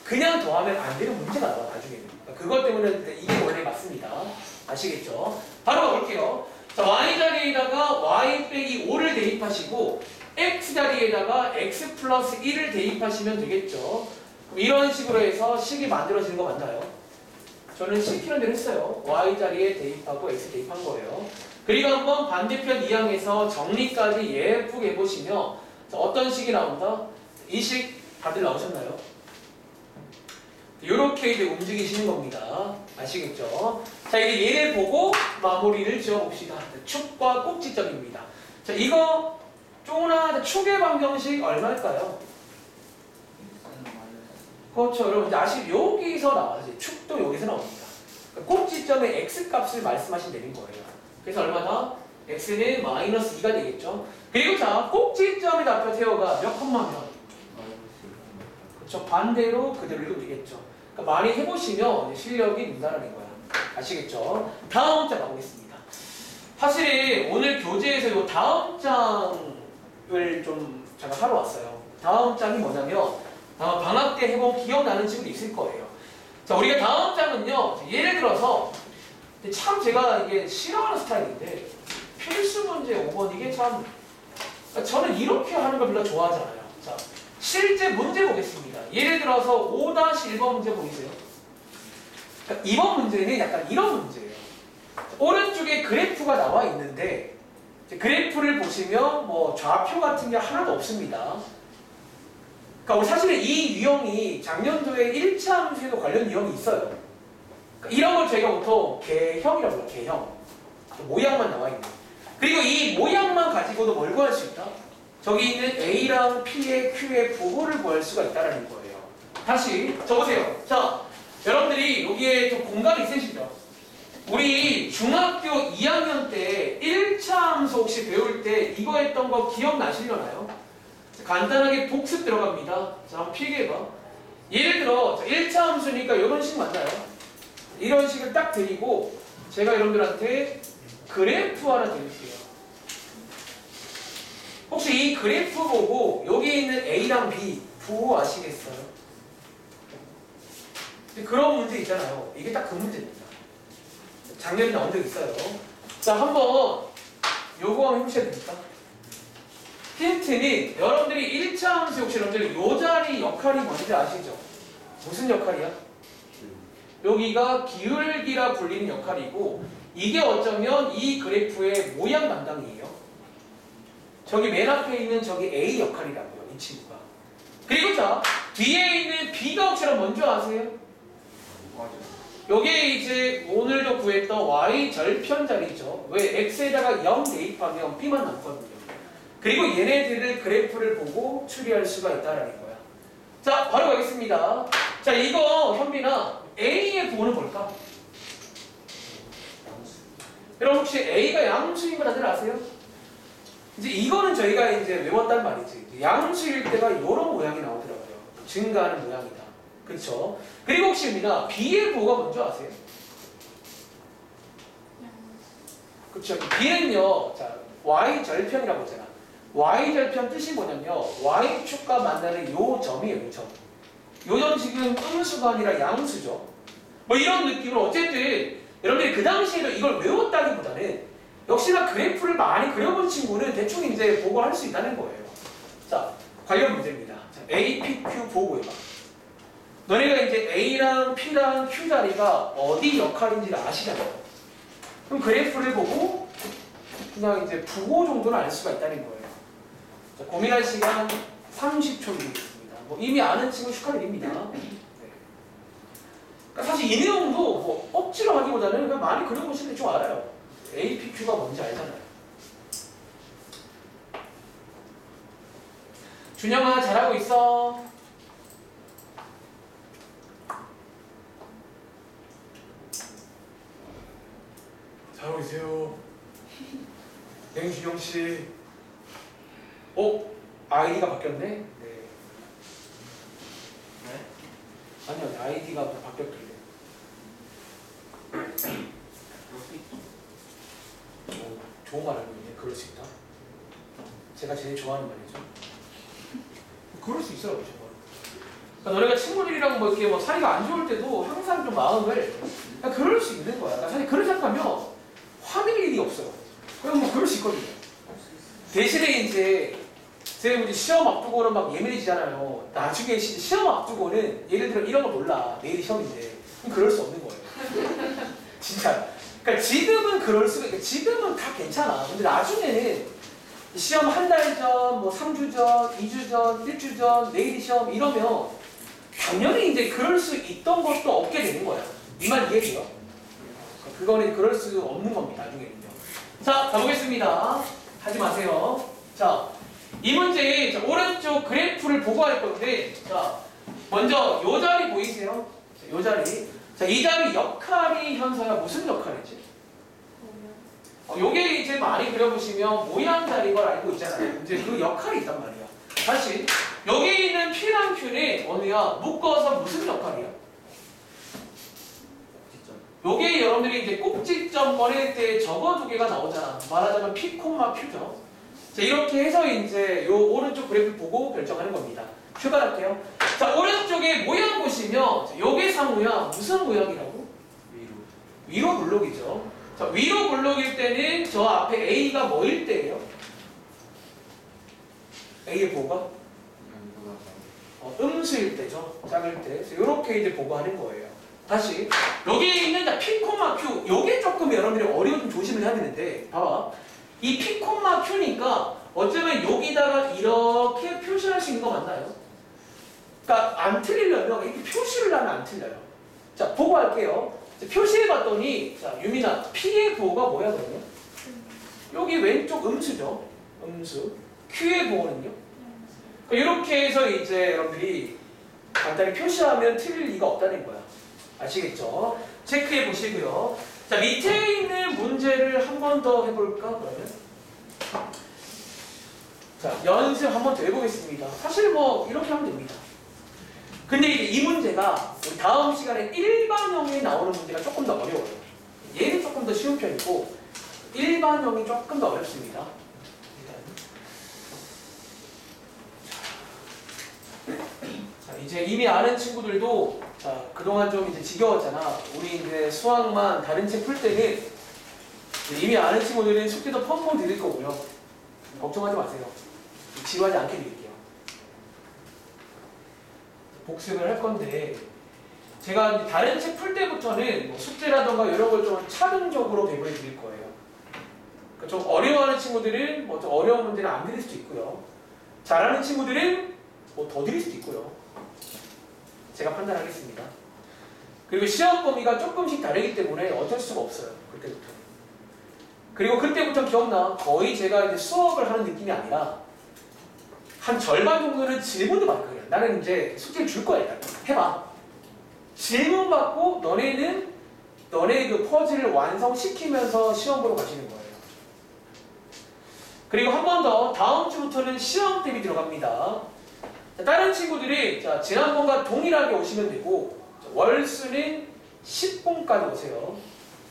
그냥 더하면 안 되는 문제가 나와 나중에는. 그러니까 그것 때문에 이게 원래 맞습니다. 아시겠죠? 바로 가볼게요. 자, y 자리에다가 y 빼기 5를 대입하시고 x 자리에다가 x 플러스 1을 대입하시면 되겠죠. 그럼 이런 식으로 해서 식이 만들어지는 거 맞나요? 저는 시키는 대로 했어요. y 자리에 대입하고 x 대입한 거예요. 그리고 한번 반대편 이항에서 정리까지 예쁘게 해보시면 어떤 식이 나온다? 이 식 다들 나오셨나요? 이렇게 이제 움직이시는 겁니다. 아시겠죠? 자, 이제 얘를 보고 마무리를 지어봅시다. 축과 꼭지점입니다. 자, 이거 쪼나 축의 방정식 얼마일까요? 그렇죠. 여러분, 이제 여기서 나와요. 축도 여기서 나옵니다. 그러니까 꼭지점의 x 값을 말씀하시면 되는 거예요. 그래서 얼마다? x는 마이너스 2가 되겠죠. 그리고 자, 꼭지점에 앞에 세워가 몇 컴마면? 그렇죠. 반대로 그대로 읽으면 되겠죠. 그러니까 많이 해보시면 실력이 는다라는 거야. 아시겠죠? 다음 장 가보겠습니다. 사실 오늘 교재에서 이 다음 장을 좀 제가 하러 왔어요. 다음 장이 뭐냐면 아마 방학 때 해본 기억나는 친구도 있을 거예요. 자, 우리가 다음 장은요. 예를 들어서 참 제가 이게 싫어하는 스타일인데 필수 문제 5번 이게 참 저는 이렇게 하는 걸 별로 좋아하지 않아요. 자, 실제 문제 보겠습니다. 예를 들어서 5-1번 문제 보이세요? 자, 2번 문제는 약간 이런 문제예요. 오른쪽에 그래프가 나와 있는데 그래프를 보시면 뭐 좌표 같은 게 하나도 없습니다. 그러니까 우리 사실은 이 유형이 작년도에 1차 함수에도 관련 유형이 있어요. 그러니까 이런 걸 저희가 보통 개형이라고 해요. 개형. 모양만 나와 있는. 그리고 이 모양만 가지고도 뭘 구할 수 있다? 저기 있는 A랑 P의 Q의 부호를 구할 수가 있다는 거예요. 다시 적으세요. 자, 여러분들이 여기에 좀 공간이 있으시죠? 우리 중학교 2학년 때 1차 함수 혹시 배울 때 이거 했던 거 기억나시려나요? 간단하게 복습 들어갑니다. 자, 한번 필기해봐. 예를 들어 1차 함수니까 이런 식 맞나요? 이런 식을 딱 드리고 제가 여러분들한테 그래프 하나 드릴게요. 혹시 이 그래프 보고 여기 있는 A랑 B 부호 아시겠어요? 그런 문제 있잖아요. 이게 딱 그 문제입니다. 작년에 나온 적 있어요. 자, 한번 요거 한번 해보셔야 됩니까? 힌트는 여러분들이 1차 함수 혹시 여러분들 요 자리 역할이 뭔지 아시죠? 무슨 역할이야? 여기가 기울기라 불리는 역할이고 이게 어쩌면 이 그래프의 모양 담당이에요. 저기 맨 앞에 있는 저기 A 역할이라고요. 이 친구가. 그리고 자, 뒤에 있는 B가 혹시 뭔지 아세요? 요게 이제 오늘도 구했던 Y 절편 자리죠. 왜? X에다가 0 대입하면 B만 남거든요. 그리고 얘네들을 그래프를 보고 추리할 수가 있다는 거야. 자, 바로 가겠습니다. 자, 이거 현빈아 A의 부호는 뭘까? 여러분 혹시 A가 양수인 거 다들 아세요? 이제 이거는 저희가 이제 외웠단 말이지. 양수일 때가 이런 모양이 나오더라고요. 증가하는 모양이다. 그렇죠? 그리고 혹시입니다. B의 부호가 뭔지 아세요? 그렇죠. B는요. 자, Y 절편이라고 했잖아. Y 절편 뜻이 뭐냐면요. Y축과 만나는 요 점이에요. 요 점. 요 점 지금 음수가 아니라 양수죠. 뭐 이런 느낌으로 어쨌든 여러분들이 그 당시에도 이걸 외웠다기보다는 역시나 그래프를 많이 그려본 친구는 대충 이제 보고 할 수 있다는 거예요. 자, 관련 문제입니다. 자, A, P, Q 보고 해봐. 너네가 이제 A랑 P랑 Q 자리가 어디 역할인지를 아시잖아요. 그럼 그래프를 보고 그냥 이제 부호 정도는 알 수가 있다는 거예요. 자, 고민할 시간 30초 드리겠습니다. 뭐 이미 아는 친구 축하드립니다. 네. 그러니까 사실 이 내용도 뭐 억지로 하기보다는 그냥 많이 그려보시면 좀 알아요. A, P, Q가 뭔지 알잖아요. 준영아 잘하고 있어. 잘하고 있어요. 맹준영씨. 아이디가 바뀌었네? 네. 네? 아니요, 아이디가 바뀌었길래. 그럴 수 있죠. 좋은 말 알고 있네. 그럴 수 있다. 제가 제일 좋아하는 말이죠. 그럴 수 있어요, 정말. 그러니까 너네가 친구들이랑 뭐 이렇게 뭐 사이가 안 좋을 때도 항상 좀 마음을 그냥 그럴 수 있는 거야. 그러니까 사실 그런 생각하면 화낼 일이 없어요. 그냥 뭐 그럴 수 있거든요. 대신에 이제 제가 이제 시험 앞두고는 막 예민해지잖아요. 나중에 시험 앞두고는 예를 들어 이런 거 몰라. 내일 시험인데 그럼 그럴 수 없는 거예요. 진짜. 그러니까 지금은 그럴 수가 있고 지금은 다 괜찮아. 근데 나중에는 시험 한 달 전, 뭐 3주 전, 2주 전, 1주 전, 내일이 시험 이러면 당연히 이제 그럴 수 있던 것도 없게 되는 거야. 이 말 이해돼요? 그거는 그럴 수 없는 겁니다. 나중에는요. 자, 가보겠습니다. 하지 마세요. 자, 이 문제 오른쪽 그래프를 보고 할 건데 자, 먼저 요 자리 보이세요? 요 자리. 자, 이 자리 역할이 현서야 무슨 역할이지? 요게 이제 많이 그려보시면 모양 자리인 걸 알고 있잖아요. 이제 그 역할이 있단 말이야. 다시 여기 있는 P랑 Q는 뭐냐? 묶어서 무슨 역할이야? 요게 여러분들이 이제 꼭지점 꺼낼 때 저거 두 개가 나오잖아. 말하자면 P, Q죠. 자, 이렇게 해서 이제 요 오른쪽 그래프 보고 결정하는 겁니다. 출발할게요. 자, 오른쪽에 모양 보시면 요게 상모양 무슨 모양이라고? 위로 블록이죠. 자, 위로 블록일 때는 저 앞에 A가 뭐일 때예요? A의 보호가? 음수일 때죠. 작을 때. 그래서 이렇게 이제 보고하는 거예요. 다시 여기 있는 P, Q 요게 조금 여러분들이 어려운 좀 조심을 해야 되는데 봐봐. 이 P, Q니까 어쩌면 여기다가 이렇게 표시할 수 있는 거 맞나요? 그러니까 안 틀리려면 이렇게 표시를 하면 안 틀려요. 자, 보고할게요. 표시해봤더니 자, 유민아 P의 보호가 뭐야 그러면? 여기 왼쪽 음수죠. 음수. Q의 보호는요? 이렇게 해서 이제 여러분들이 간단히 표시하면 틀릴 리가 없다는 거야. 아시겠죠? 체크해 보시고요. 자, 밑에 있는 문제를 한 번 더 해볼까 그러면? 자, 연습 한 번 더 해보겠습니다. 사실 뭐 이렇게 하면 됩니다. 근데 이제 이 문제가 우리 다음 시간에 일반형이 나오는 문제가 조금 더 어려워요. 얘는 조금 더 쉬운 편이고 일반형이 조금 더 어렵습니다. 자, 이제 이미 아는 친구들도 자, 그동안 좀 이제 지겨웠잖아. 우리 이제 수학만 다른 책 풀 때는 이미 아는 친구들은 숙제도 펑펑 드릴 거고요. 걱정하지 마세요. 지루하지 않게 드릴게요. 복습을 할 건데 제가 다른 책 풀 때부터는 뭐 숙제라던가 이런 걸 좀 차등적으로 배분해 드릴 거예요. 그러니까 좀 어려워하는 친구들은 뭐 좀 어려운 문제를 안 드릴 수도 있고요. 잘하는 친구들은 뭐 더 드릴 수도 있고요. 제가 판단하겠습니다. 그리고 시험 범위가 조금씩 다르기 때문에 어쩔 수가 없어요. 그때부터. 그리고 그때부터 기억나. 거의 제가 이제 수업을 하는 느낌이 아니라 한 절반 정도는 질문을 받을 거예요. 나는 이제 숙제를 줄 거야. 일단. 해봐. 질문 받고 너네는 너네 그 퍼즐을 완성시키면서 시험 보러 가시는 거예요. 그리고 한 번 더 다음 주부터는 시험 대비 들어갑니다. 자, 다른 친구들이 자, 지난번과 동일하게 오시면 되고 자, 월수는 10분까지 오세요.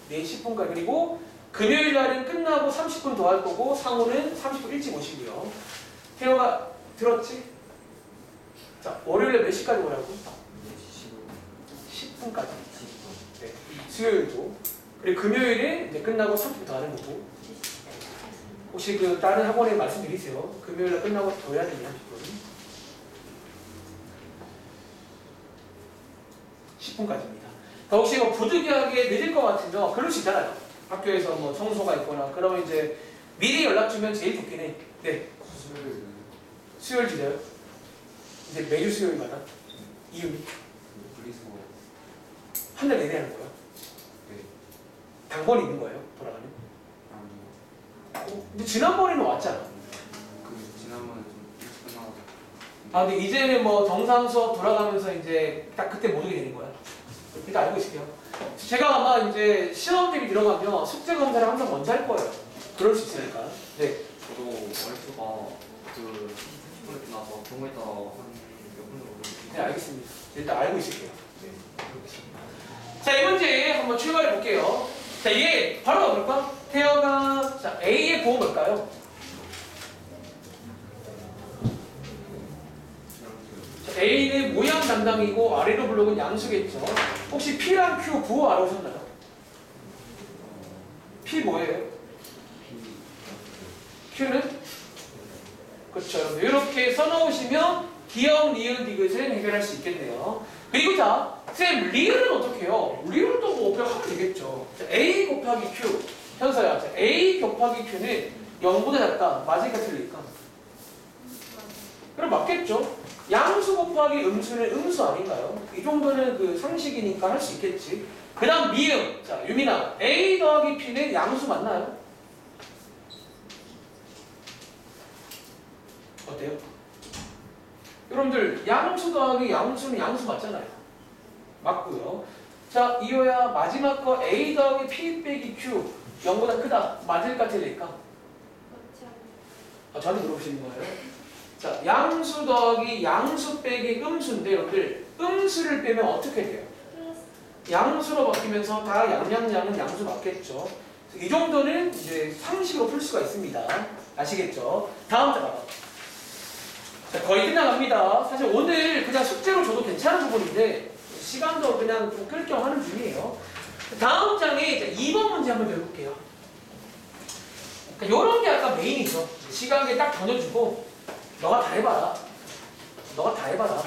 네, 10분까지. 그리고 금요일 날은 끝나고 30분 더 할 거고 상호는 30분 일찍 오시고요. 태호가 들었지? 자, 월요일에 몇 시까지 오라고? 10분까지. 네, 수요일도. 그리고 금요일에 이제 끝나고 30분 더 하는 거고. 혹시 그 다른 학원에 말씀드리세요. 금요일날 끝나고 더 해야 되냐? 10분까지입니다. 혹시 뭐 부득이하게 늦을 것 같으면 그럴 수 있잖아요. 학교에서 뭐 청소가 있거나 그러면 이제 미리 연락 주면 제일 좋긴 해. 네. 수요일 주세요. 이제 매주 수요일마다 이유는 한 달 내내 하는 거야? 네. 당번이 있는 거예요? 돌아가는? 근데 지난번에는 왔잖아. 지난번에 좀 일찍 끝나가지고. 아 근데 이제는 뭐 정상 수업 돌아가면서 이제 딱 그때 못 오게 되는 거야. 일단 알고 있을게요. 제가 아마 이제 시험 대비 들어가면 숙제 검사를 항상 먼저 할 거예요. 그럴 수 있으니까. 네. 저도 월수가 그 30분에 끝나서 경우에 따라 한몇 분 정도. 네, 알겠습니다. 일단 알고 있을게요. 네, 알겠습니다. 자, 이 문제 한번 출발해 볼게요. 자, 얘 바로 가볼까? 태어가 자 A의 보호 뭘까요? 자, A는 모양 담당이고 아래로 블록은 양수겠죠. 혹시 P랑 Q 부호 알아보셨나요? P 뭐예요? Q는? 그렇죠. 여러분 이렇게 써놓으시면 기억, 리을, 디귿을 해결할 수 있겠네요. 그리고 자, 쌤 리을은 어떻게 해요? 리을은 또 뭐 하면 되겠죠. 자, A 곱하기 Q 현서야. 자, A 곱하기 Q는 0보다 작다. 맞으니까 틀릴까? 그럼 맞겠죠? 양수 곱하기 음수는 음수 아닌가요? 이 정도는 그 상식이니까 할 수 있겠지. 그 다음 미음. 자, 유민아. A 더하기 P는 양수 맞나요? 어때요? 여러분들 양수 더하기 양수는 양수 맞잖아요. 맞고요. 자, 이어야 마지막 거 A 더하기 P 빼기 Q 0보다 크다. 맞을까 틀릴까? 그렇지 않아요. 저한테 물어보시는 거예요. 자, 양수 더하기 양수 빼기 음수인데 여러분들 음수를 빼면 어떻게 돼요? 플러스. 양수로 바뀌면서 다 양양양은 양수 맞겠죠. 이 정도는 이제 상식으로 풀 수가 있습니다. 아시겠죠? 다음 자 봐봐. 자, 거의 끝나갑니다. 사실 오늘 그냥 숙제로 줘도 괜찮은 부분인데 시간도 그냥 좀 끌 겸 하는 중이에요. 다음 장에 이제 2번 문제 한번 배울게요. 그러니까 이런 게 아까 메인이죠. 시간에 딱 던져주고 너가 다 해봐라. 너가 다 해봐라.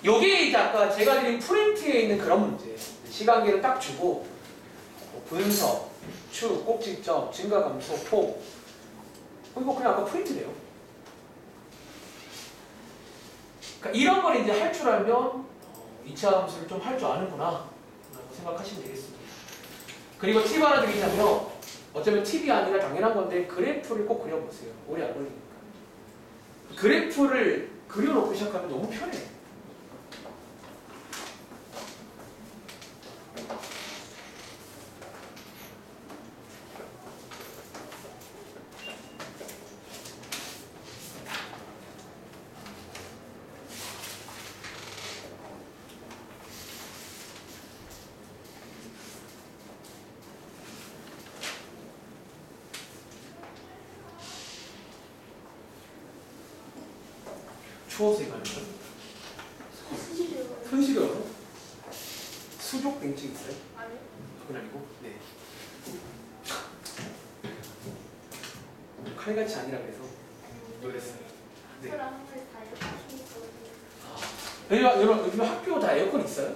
요게 이제 아까 제가 드린 프린트에 있는 그런 문제. 시간계를 딱 주고 뭐 분석, 축, 꼭지점, 증가감소, 폭. 이거 그냥 아까 프린트래요. 그러니까 이런 걸 이제 할 줄 알면 2차 함수를 좀 할 줄 아는구나 라고 생각하시면 되겠습니다. 그리고 팁 하나 드리자면 어쩌면 팁이 아니라 당연한 건데 그래프를 꼭 그려보세요. 오래 안 걸리니까. 그래프를 그려놓고 시작하면 너무 편해요. 추워서 이거 하는 거예요? 사실은 손시려서? 수족 뱅치 있어요? 아니요. 그건 아니고? 네. 칼같이 아니라 그래서 놀랬어요. 네. 저랑 한 번에 다 이렇게 하시거든요. 여러분, 요즘 학교 다 에어컨 있어요?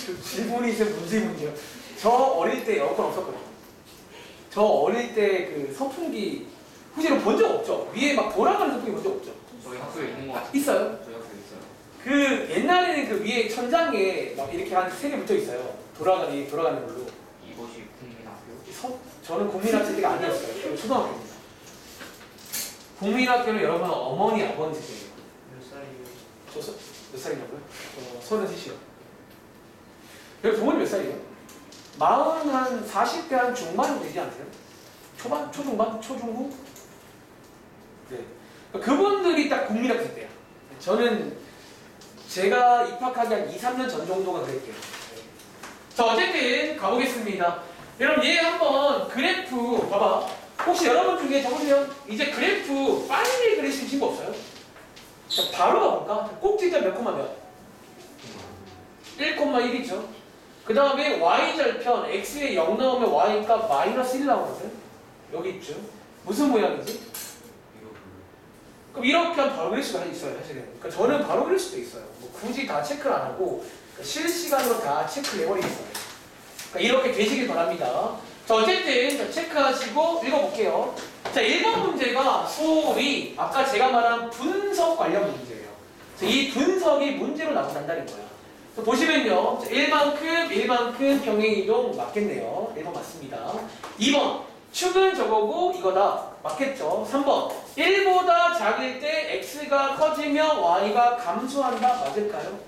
그 질문이 있어요, 문제문이요. 저 어릴 때 에어컨 없었거든요. 저 어릴 때 그 선풍기 후지로 본 적 없죠? 위에 막 돌아가는 선풍기 본 적 없죠? 저희 학교에 있는 것 같아요. 있어요? 저희 학교에 있어요. 그 옛날에는 그 위에 천장에 막 이렇게 한 3개 붙어 있어요. 돌아가는 걸로. 이것이 국민학교? 저는 국민학교 때가 아니었어요. 저는 초등학교입니다. 국민학교는 여러분 어머니 아버지 세대예요. 몇 살이에요? 몇 살이냐고요? 33이요. 여기 부모님 몇 살이에요? 40, 한 40대 한 중반 되지 않으세요? 초반? 초중반? 초중후? 네. 그분들이 딱 국민학교 세대야. 저는 제가 입학하기 한 2, 3년 전 정도가 그랬대요. 자, 어쨌든 가보겠습니다. 여러분 얘 한번 그래프 봐봐. 혹시 여러분 중에 적으세요. 이제 그래프 빨리 그리신 친구 없어요? 자, 바로 가볼까? 꼭지점 몇 콤마 몇? 1,1이죠. 그 다음에 y절편 x에 0 넣으면 y값 마이너스 1 나오거든. 여기 있죠. 무슨 모양이지? 이거 그럼 이렇게 하면 바로 그릴 수가 있어요, 사실은. 그러니까 저는 바로 그릴 수도 있어요. 뭐 굳이 다 체크를 안 하고 실시간으로 다 체크를 해버리겠어요. 그러니까 이렇게 되시길 바랍니다. 자, 어쨌든 체크하시고 읽어볼게요. 자, 1번 문제가 소위 아까 제가 말한 분석 관련 문제예요. 이 분석이 문제로 나온다는 거야. 보시면요. 1만큼 평행이동 맞겠네요. 1번 맞습니다. 2번 축은 저거고 이거다. 맞겠죠? 3번 1보다 작을 때 x가 커지면 y가 감소한다. 맞을까요?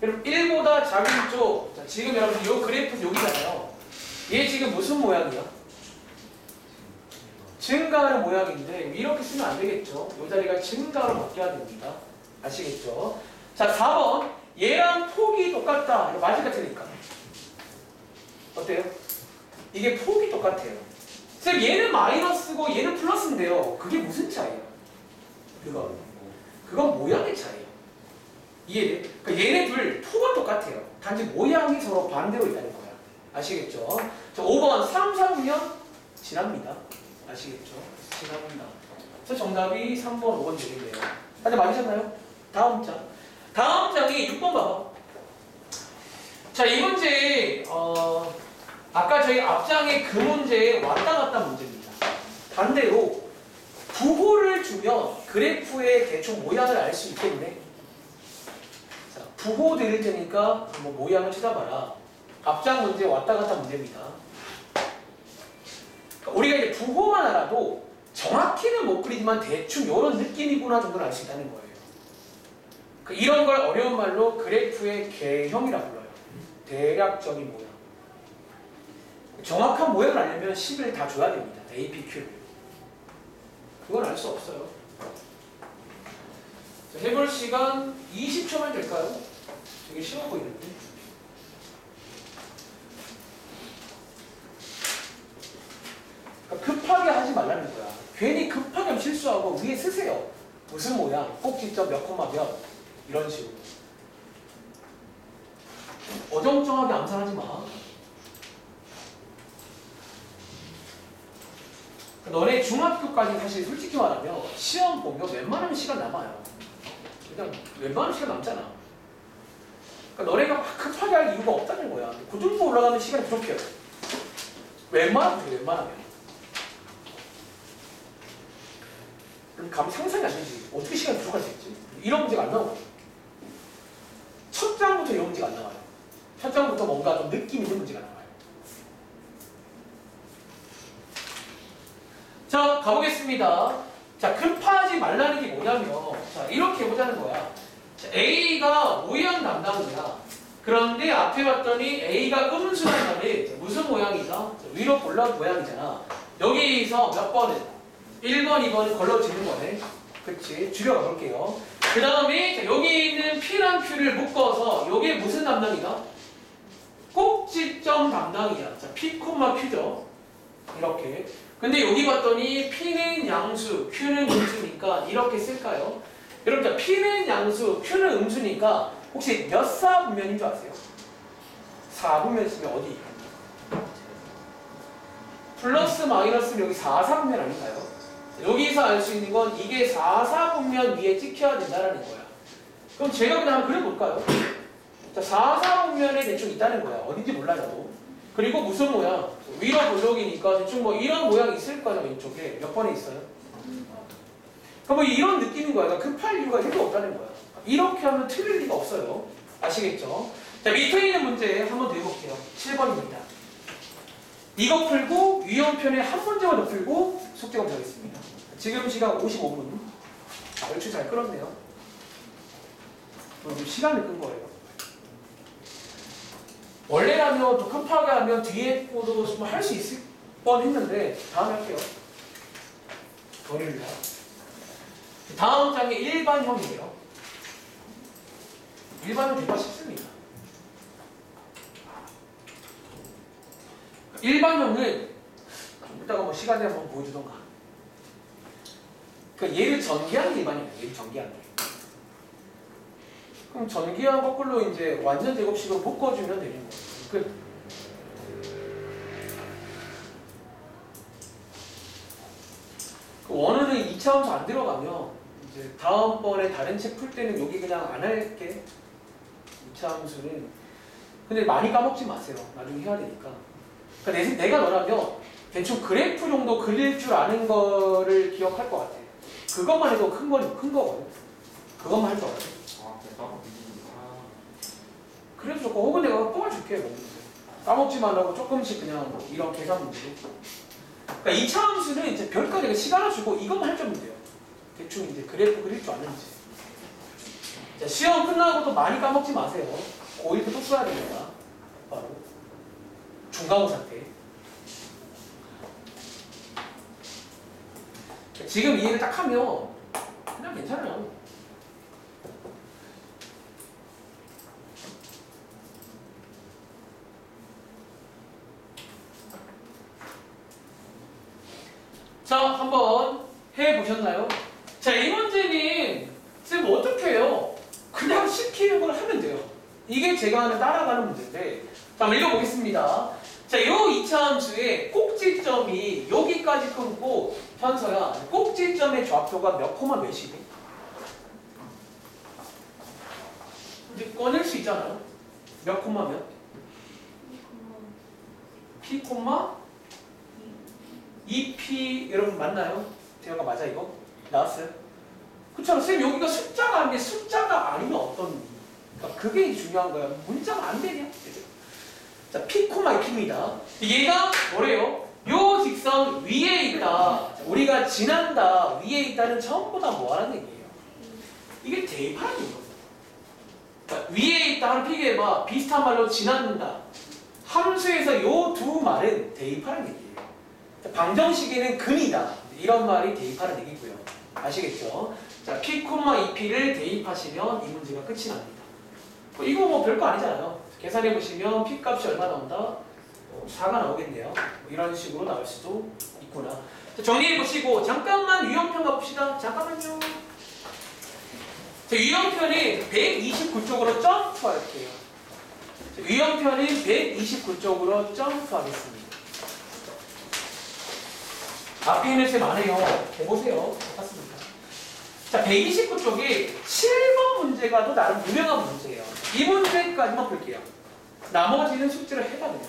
여러분 1보다 작은 쪽 자, 지금 여러분 이 그래프 여기잖아요. 얘 지금 무슨 모양이야? 증가하는 모양인데 이렇게 쓰면 안 되겠죠? 이 자리가 증가로 바뀌어야 됩니다. 아시겠죠? 자 4번 얘랑 폭이 똑같다. 맞을까 틀릴까? 어때요? 이게 폭이 똑같아요. 쌤 얘는 마이너스고 얘는 플러스인데요. 그게 무슨 차이예요? 그건 모양의 차이예요. 이해돼? 그러니까 얘네 둘 폭은 똑같아요. 단지 모양이 서로 반대로 있다는 거야. 아시겠죠? 자 5번 3, 4면 지납니다. 아시겠죠? 지납니다. 그래서 정답이 3번, 5번 되겠네요. 다들 맞으셨나요? 다음 장. 다음 장이 6번 봐봐. 자, 이 문제, 아까 저희 앞장의 그 문제에 왔다 갔다 문제입니다. 반대로 부호를 주면 그래프의 대충 모양을 알 수 있겠네. 자, 부호 드릴 테니까 한번 모양을 찾아봐라. 앞장 문제 왔다 갔다 문제입니다. 우리가 이제 부호만 알아도 정확히는 못 그리지만 대충 이런 느낌이구나 정도는 알 수 있다는 거예요. 이런 걸 어려운 말로 그래프의 개형이라고 불러요. 대략적인 모양. 정확한 모양을 알려면 10을 다 줘야 됩니다. A, P, Q를. 그건 알 수 없어요. 자, 해볼 시간 20초만 될까요? 되게 쉬워 보이는데. 그러니까 급하게 하지 말라는 거야. 괜히 급하게 하면 실수하고 위에 쓰세요. 무슨 모양, 꼭지점 몇 콤마 몇 이런 식으로. 어정쩡하게 암산하지 마. 너네 중학교까지 사실 솔직히 말하면 시험 보면 웬만하면 시간 남아요. 그냥 웬만하면 시간 남잖아. 그러니까 너네가 막 급하게 할 이유가 없다는 거야. 그 정도 올라가면 시간이 부족해요. 웬만하면 그래, 웬만하면. 그럼 감이 상상이 안 되지. 어떻게 시간이 부족할 수 있지? 이런 문제가 안 나오고. 첫 장부터 이런 문제가 안 나와요. 첫 장부터 뭔가 좀 느낌 있는 문제가 나와요. 자, 가보겠습니다. 자, 급하지 말라는 게 뭐냐면, 자, 이렇게 해보자는 거야. 자, A가 모양 담당이야. 그런데 앞에 봤더니 A가 음수란 말이 무슨 모양이죠? 자, 위로 볼락 모양이잖아. 여기서 몇 번은? 1번, 2번을 걸러지는 거네. 그치? 줄여가 볼게요. 그 다음에 여기 있는 P랑 Q를 묶어서 이게 무슨 담당이다? 꼭지점 담당이야. 자, P, Q죠. 이렇게. 근데 여기 봤더니 P는 양수, Q는 음수니까 이렇게 쓸까요? 여러분, P는 양수, Q는 음수니까 혹시 몇 사분면인 줄 아세요? 4분면 쓰면 어디? 플러스 마이너스는 여기 4사분면 아닌가요? 여기서 알 수 있는 건 이게 4사분면 위에 찍혀야 된다는 거야. 그럼 제가 그냥 한번 그려볼까요? 자, 4사분면에 대충 있다는 거야. 어딘지 몰라요. 그리고 무슨 모양? 위로 볼록이니까 대충 뭐 이런 모양이 있을 거야. 왼쪽에 몇 번에 있어요? 그러니까 뭐 이런 느낌인 거야. 그러니까 급할 이유가 1도 없다는 거야. 이렇게 하면 틀릴 리가 없어요. 아시겠죠? 자, 밑에 있는 문제 한번 더 해볼게요. 7번입니다. 이거 풀고 위험편에 한 문제만 더 풀고 숙제 검사하겠습니다. 지금 시간 55분. 얼추 잘 끌었네요. 시간을 끈 거예요. 원래라면 더 급하게 하면 뒤에 거도 할 수 있을 뻔 했는데 다음에 할게요. 월요일날. 다음 장에 일반형이에요. 일반형 대파 쉽습니다. 일반형은 이따가 뭐 시간에 한번 보여주던가. 그러니까 얘를 전개하는 게 일반형이에요. 얘를 전개하는 게. 그럼 전기와 거꾸로 이제 완전 제곱식으로 묶어주면 되는 거예요. 끝. 그 원어는 2차 함수 안 들어가면 이제 다음번에 다른 책 풀 때는 여기 그냥 안 할게. 2차 함수는. 근데 많이 까먹지 마세요. 나중에 해야 되니까. 그러니까 내가 너라면 대충 그래프 정도 그릴 줄 아는 거를 기억할 것 같아. 그것만 해도 큰 거거든. 그것만 할 줄 알아. 그래도 좋고, 혹은 내가 뽑아줄게. 까먹지 말라고 조금씩 그냥 이런 계산 문제로. 그러니까 2차 함수는 이제 별거 시간을 주고 이것만 할 점이면 돼요. 대충 이제 그래프 그릴 줄 아는지. 자, 시험 끝나고도 많이 까먹지 마세요. 고1 때 또 써야 됩니다. 바로. 중간고사 때. 지금 이해를 딱 하면 그냥 괜찮아요. 자, 한번 해보셨나요? 자, 이 문제는 쌤 어떻게 해요? 그냥 시키는 걸 하면 돼요. 이게 제가 하는 따라가는 문제인데, 자, 한번 읽어보겠습니다. 자, 이 2차 함수의 꼭지점이 여기까지 끊고, 현서야, 꼭지점의 좌표가 몇 코마 몇이니? 이제 꺼낼 수 있잖아요. 몇 코마 몇? P 코마 2P 여러분 맞나요? 대화가 맞아 이거? 나왔어요? 그렇잖아. 쌤 여기가 숫자가 아닌데 숫자가 아니면 어떤 그러니까 그게 중요한 거야. 문자가 안 되냐? 자, P, 2P입니다. 얘가 뭐래요? 요 직선 위에 있다. 우리가 지난다. 위에 있다는 전부 다 뭐하는 얘기예요? 이게 대입하는 거예요. 그러니까 위에 있다 하는 비교해봐. 비슷한 말로 지난다. 함수에서 요 두 말은 대입하는 얘기예요. 방정식에는 근이다. 이런 말이 대입하는 얘기고요. 아시겠죠? 자, P, 2P를 대입하시면 이 문제가 끝이 납니다. 이거 뭐 별거 아니잖아요. 계산해 보시면 P 값이 얼마 나온다? 4가 나오겠네요. 이런 식으로 나올 수도 있구나. 자, 정리해 보시고 잠깐만 유형편 가봅시다. 잠깐만요. 자, 유형편이 129쪽으로 점프할게요. 자, 유형편이 129쪽으로 점프하겠습니다. 앞에 있는 셈 안 해요. 해보세요. 맞습니다. 자, 129쪽이 7번 문제가 또 나름 유명한 문제예요. 이 문제까지만 볼게요. 나머지는 숙제를 해가 돼요.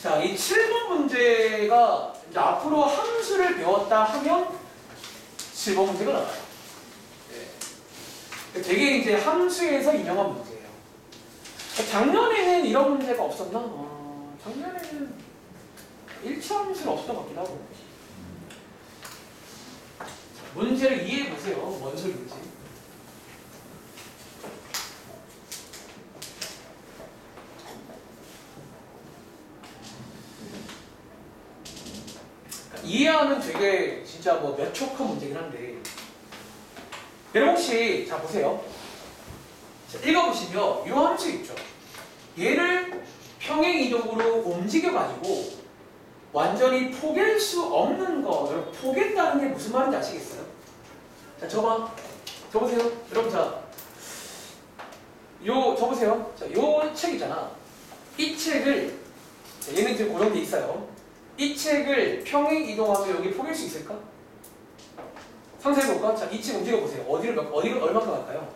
자, 이 7번 문제가 이제 앞으로 함수를 배웠다 하면 7번 문제가 나와요. 네. 되게 이제 함수에서 유명한 문제예요. 작년에는 이런 문제가 없었나? 작년에는 1차 함수는 없었던 것 같기도 하고. 문제를 이해해 보세요. 뭔 소리인지. 이해하면 되게 진짜 뭐 몇 촉한 문제긴 한데 여러분 혹시 자 보세요. 자, 읽어보시면 이 함수 있죠. 얘를 평행이동으로 움직여가지고 완전히 포갤 수 없는 거. 여러분 포갠다는 게 무슨 말인지 아시겠어요? 자 저보세요. 여러분 자 저보세요. 자, 요 책 있잖아. 이 책을 자, 얘는 지금 고정돼 있어요. 이 책을 평행 이동하면 여기 포갤 수 있을까? 상상해볼까? 자, 이 책 움직여보세요. 어디를 얼마큼 갈까요?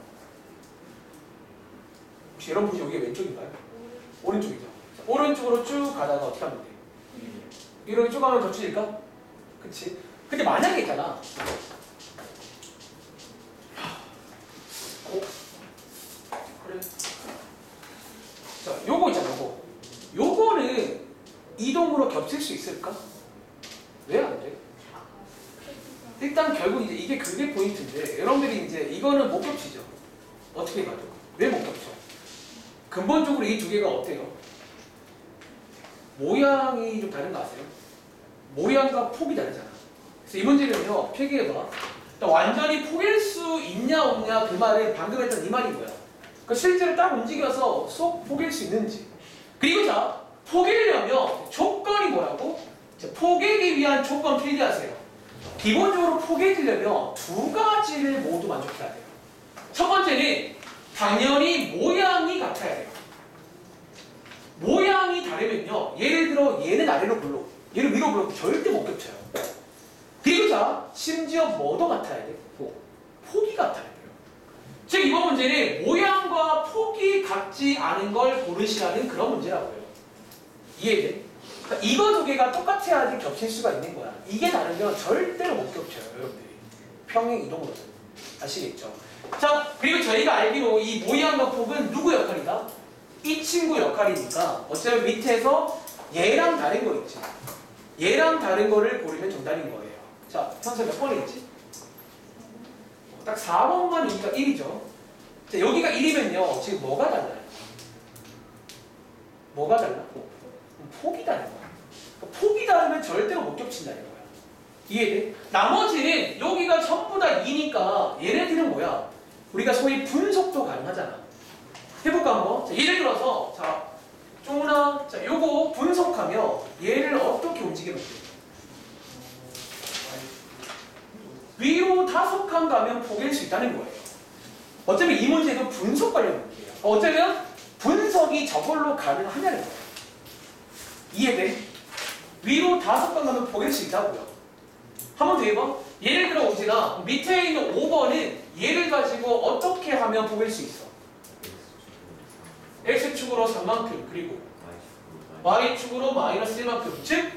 혹시 여러분 보시 여기 왼쪽인가요? 오른쪽이죠. 자, 오른쪽으로 쭉 가다가 어떻게 하면 돼? 이렇게 쭉 가면 더 줄일까? 그치? 근데 만약에 있잖아. 그래. 자, 요거 있잖아, 요거는 이동으로 겹칠 수 있을까? 왜 안 돼? 일단 결국 이제 이게 그게 포인트인데 여러분들이 이제 이거는 못 겹치죠. 어떻게 가도 왜 못 겹쳐? 근본적으로 이 두 개가 어때요? 모양이 좀 다른 거 아세요? 모양과 폭이 다르잖아. 그래서 이 문제는요, 필기해봐. 완전히 포갤 수 있냐 없냐 그 말은 방금 했던 이 말인 거야. 그러니까 실제로 딱 움직여서 쏙 포갤 수 있는지. 그리고 자, 포개려면 조건이 뭐라고? 자, 포개기 위한 조건 필기하세요. 기본적으로 포개지려면 두 가지를 모두 만족해야 돼요. 첫 번째는 당연히 모양이 같아야 돼요. 모양이 다르면요. 예를 들어 얘는 아래로 굴러, 얘를 위로 굴러 절대 못 겹쳐요. 그리고 자, 심지어 뭐도 같아야 돼요? 폭이 같아야 돼요. 즉 이번 문제는 모양과 폭이 같지 않은 걸 고르시라는 그런 문제라고요. 이해돼? 그러니까 이거 두 개가 똑같아야지 겹칠 수가 있는 거야. 이게 다르면 절대로 못 겹쳐요, 여러분들이. 평행 이동으로서. 아시겠죠? 자, 그리고 저희가 알기로 이 모양과 폭은 누구 역할이다? 이 친구 역할이니까 어차피 밑에서 얘랑 다른 거 있지. 얘랑 다른 거를 고르면 정답인 거예요. 자, 현서 몇 번이겠지? 딱 4번만 여기가 1이죠. 자, 여기가 1이면요. 지금 뭐가 달라요? 뭐가 달라? 폭이 다른 거야. 그러니까 폭이 다르면 절대로 못 겹친다는 거야. 이해돼? 나머지는 여기가 전부 다 2니까 얘네들은 뭐야? 우리가 소위 분석도 가능하잖아. 해볼까 한번? 자, 예를 들어서 자, 쪼나 자, 요거 분석하며 얘를 어떻게 움직이면 돼? 위로 5칸 가면 포갤 수 있다는 거예요. 어차피 이 문제도 분석 관련 문제예요. 어쩌면 분석이 저걸로 가능하냐는 거예요. 이해돼? 위로 5칸 가면 포갤 수 있다고요. 한 번 더 해봐. 예를 들어 우진아, 밑에 있는 5번은 얘를 가지고 어떻게 하면 포갤 수 있어? X축으로 3만큼 그리고 Y축으로 마이너스 1만큼 즉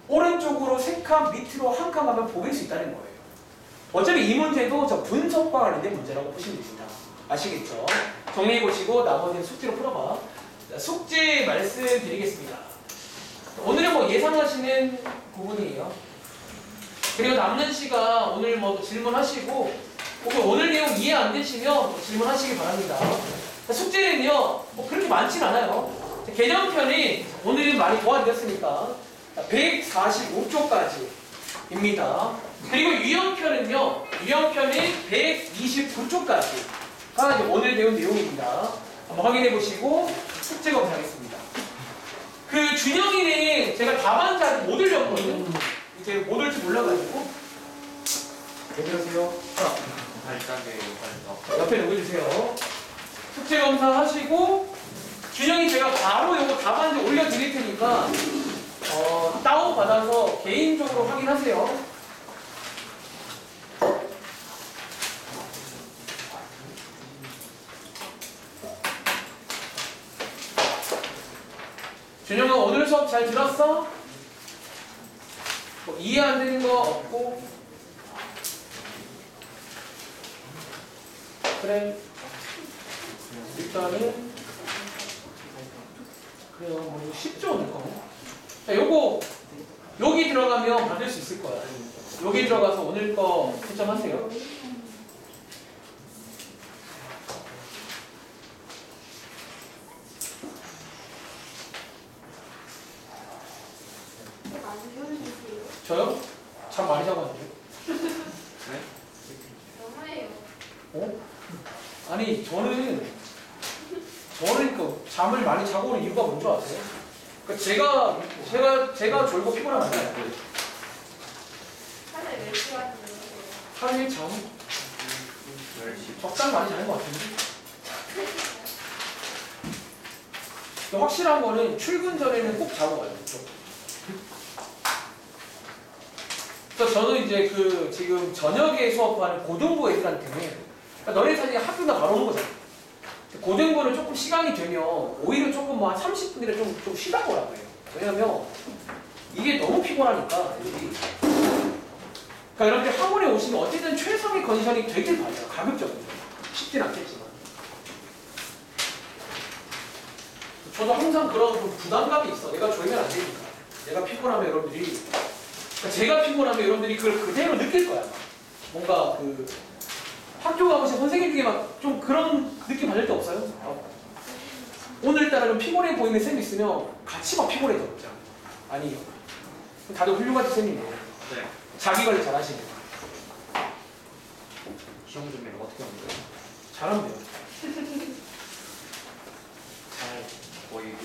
오른쪽으로 3칸 밑으로 1칸 가면 포갤 수 있다는 거예요. 어차피 이 문제도 저 분석과 관련된 문제라고 보시면 됩니다. 아시겠죠? 정리해보시고 나머지는 숙제로 풀어봐. 자, 숙제 말씀드리겠습니다. 오늘은 뭐 예상하시는 부분이에요. 그리고 남는 시간 오늘 뭐 질문하시고 혹은 오늘 내용 이해 안 되시면 질문하시기 바랍니다. 숙제는요 그렇게 많진 않아요. 개념편이 오늘은 많이 도와드렸으니까 145쪽까지입니다. 그리고 유형편은요, 유형편이 129쪽까지가 오늘 배운 내용입니다. 한번 확인해 보시고 숙제 검사하겠습니다. 그 준영이는 제가 답안자를 못 올렸거든요. 이제 못 올지 몰라가지고. 왜 그러세요? 자, 발작이에요, 발작. 옆에 놓여주세요. 숙제 검사 하시고 준영이 제가 바로 이거 답안지 올려드릴 테니까 다운 받아서 개인적으로 확인하세요. 준영아 오늘 수업 잘 들었어? 뭐 이해 안 되는 거 없고? 그래. 일단은 그래요. 뭐 이거 쉽죠 오늘 거. 자, 요거 여기 들어가면 받을 수 있을 거야. 여기 들어가서 오늘 거 채점하세요. 많이 효율이세요. 저요? 잠 많이 자거든요. 너무해요. 어? 아니 저는 그 잠을 많이 자고 오는 이유가 뭔지 아세요? 그러니까 제가 졸고 피곤하면 안 돼요. 하루에 몇 시간 주무세요? 하루에 잠 10시. 적당 많이 자는 것 같은데. 확실한 거는 출근 전에는 꼭 자고 가요. 그래서 저는 이제 그 지금 저녁에 수업하는 고등부 애들한테는 그러니까 너네 사실 학교가 바로 오는 거잖아. 고등부는 조금 시간이 되면 오히려 조금 뭐 한 30분이라 좀 쉬라고 하라고 해요. 왜냐면 이게 너무 피곤하니까 애들이. 그러니까 여러분들 학원에 오시면 어쨌든 최상의 컨디션이 되길 바라요. 가급적으로. 쉽진 않겠지만. 저도 항상 그런 부담감이 있어. 내가 졸면 안 되니까. 내가 피곤하면 여러분들이 그러니까 제가 피곤하면 여러분들이 그걸 그대로 느낄 거야. 뭔가 그 학교 가보신 선생님 중에 막 좀 그런 느낌 받을 때 없어요? 오늘따라 좀 피곤해 보이는 쌤이 있으면 같이 막 피곤해져. 아니요. 다들 훌륭하신 쌤이네요. 네. 자기 관리 잘 하시네요. 시험 준비를 어떻게 하는 거예요? 잘하면 돼요. 거의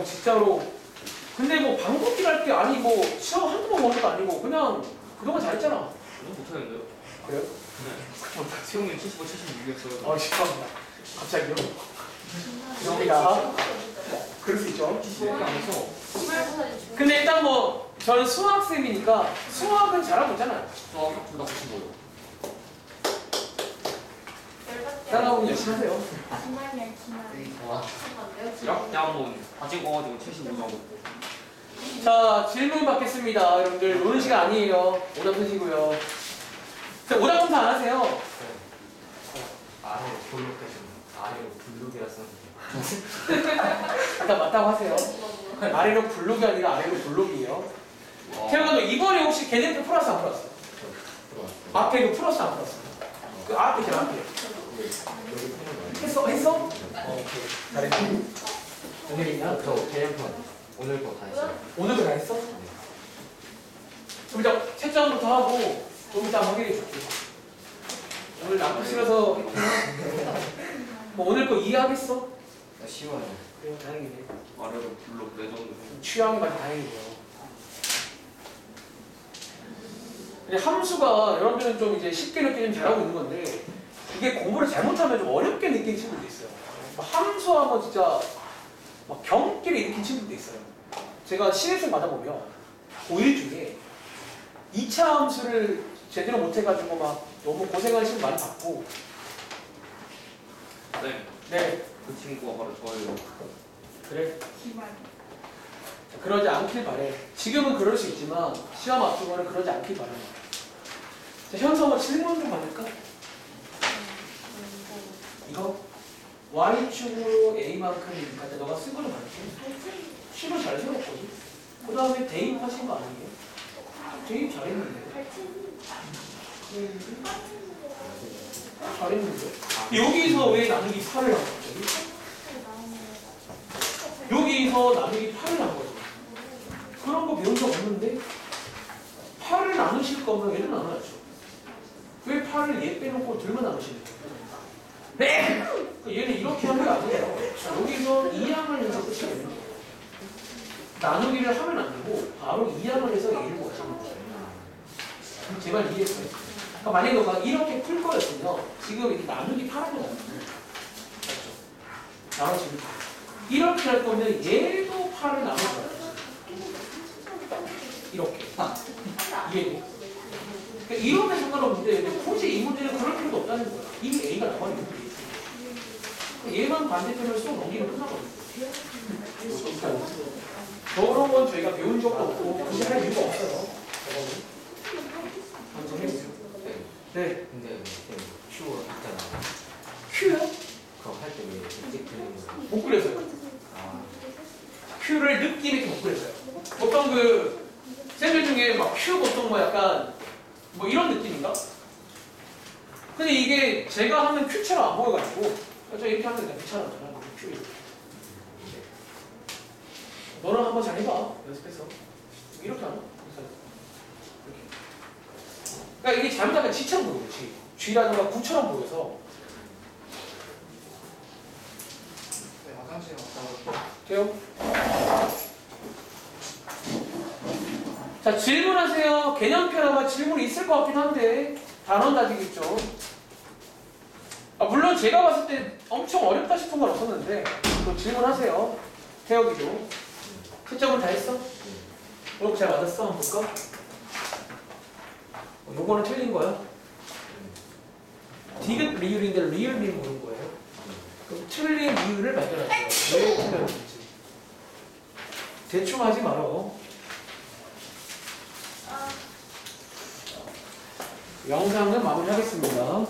진짜로. 근데 뭐 방법질 할 때 아니 뭐 시험 한두 번 보는 것도 아니고 그냥 그동안 잘했잖아. 너무 못하는데요? 그래요? 네. 시험은 75, 76이었어요. 죄송합니다. 갑자기요? 죄송합니다. 그럴 수 있죠. 시험이 안 해서. 근데 일단 뭐 저는 수학쌤이니까 수학은 잘하고 있잖아요. 수학이 둘다 보신 거예요. 따라오면 열심히 하세요. 기만이야 기만. 와. 이렇게 한번 다 찍어가지고 75점. 자, 질문 받겠습니다. 여러분들 노는 시간 아니에요. 오답 쓰시고요. 자, 오답 검사 안 하세요? 아래로 블록해서 아래로 블록이라서 일단 맞다고 하세요. 아래로 블록이 아니라 아래로 블록이에요. 태영아 너 이번에 혹시 개념표 풀었어 안 풀었어? 앞에 이거 풀었어 안 풀었어? 그 앞에 있잖아 앞에. 했어? 오케이. 잘했네. 오늘이냐? 저 개념편 오늘 거 다 했어요. 오늘도 다 했어? 좀 이따 채점부터 하고 좀 이따 확인해 줄게. 오늘 남부 싫어서 뭐 오늘 거 이해하겠어? 쉬워요. 그래요 다행이네. 아래로 블록 레전드. 취향이 많이 다행이네요. 근데 함수가 여러분들은 좀 이제 쉽게 느끼면 잘하고 있는 건데 이게 공부를 잘못하면 좀 어렵게 느끼는 친구도 있어요. 함수하면 진짜 막 경기를 일으킨 친구도 있어요. 제가 신입생 받아보면 고1 중에 2차 함수를 제대로 못해가지고 막 너무 고생하는 친구 많이 봤고 네. 네 그 친구가 바로 저예요. 그래 기만. 그러지 않길 바래. 지금은 그럴 수 있지만 시험 앞두고는 그러지 않길 바래. 자, 현서 뭐 질문 좀 받을까? 이거 y축으로 a만큼이니까 너가 쓴 거좀 받을게. 식을 잘 세웠거든. 그 다음에 대입하신 거 아니에요? 대입 잘했는데. 잘했는데. 여기서 왜 나누기 8을 한 거죠? 여기서 나누기 8을 한 거죠. 그런 거 배운 적 없는데 8을 나누실 거면 얘를 나눠야죠. 왜 8을 얘 빼놓고 들고 나누시는 거예요? 네! 얘는 이렇게 하는 게 아니에요. 여기서 2항을 해서 끝이 되는 거예요. 나누기를 하면 안 되고 바로 2항을 해서 얘를 구하시는 거예요. 제발 이해했어요? 그러니까 만약에 너가 이렇게 풀 거였으면 지금 이렇게 나누기 8하고 나누기 맞죠? 나머지는 이렇게 할 거면 얘도 8을 나눠줘야지. 이렇게 이해돼? 그러니까 이러면 상관없는데 굳이 이 문제는 그럴 필요도 없다는 거야. 이미 A가 나와 있는 거야. 얘만 반대편을 쏙 넘기면 끝나거든요. 저런 건 저희가 배운 적도 없고 굳이 할 이유가 없어요. 정해주세요. 네. 근데 큐 있잖아. Q요? 그거 할 때 왜 일찍 들리는 거야? 못 그려서요. 아, Q를 느낌 있게 못 그려서요. 보통 그 쌤들 중에 막 Q 보통 뭐 약간 뭐 이런 느낌인가? 근데 이게 제가 하는 Q처럼 안 보여가지고 저 이렇게 하면 그냥 귀찮아요. Q 너랑 한번 잘 해봐. 연습해서 이렇게 하나? 이렇게. 그러니까 이게 잘못하면 G처럼 보여요. G라든가 9처럼 보여서 네, 화장실 갔다 돼요? 자, 질문하세요. 개념표라가 질문이 있을 것 같긴 한데 단원 다지겠죠. 물론 제가 봤을 때 엄청 어렵다 싶은 건 없었는데 또 질문하세요. 태혁이도. 채점은 다 했어? 오늘 잘 맞았어? 한번 볼까? 요거는 틀린 거야. 디귿 리을인데 리을 미음 보는 거예요. 그럼 틀린 이유를 발견하세요. 왜 틀렸는지. 대충 하지 말어. 영상은 마무리하겠습니다.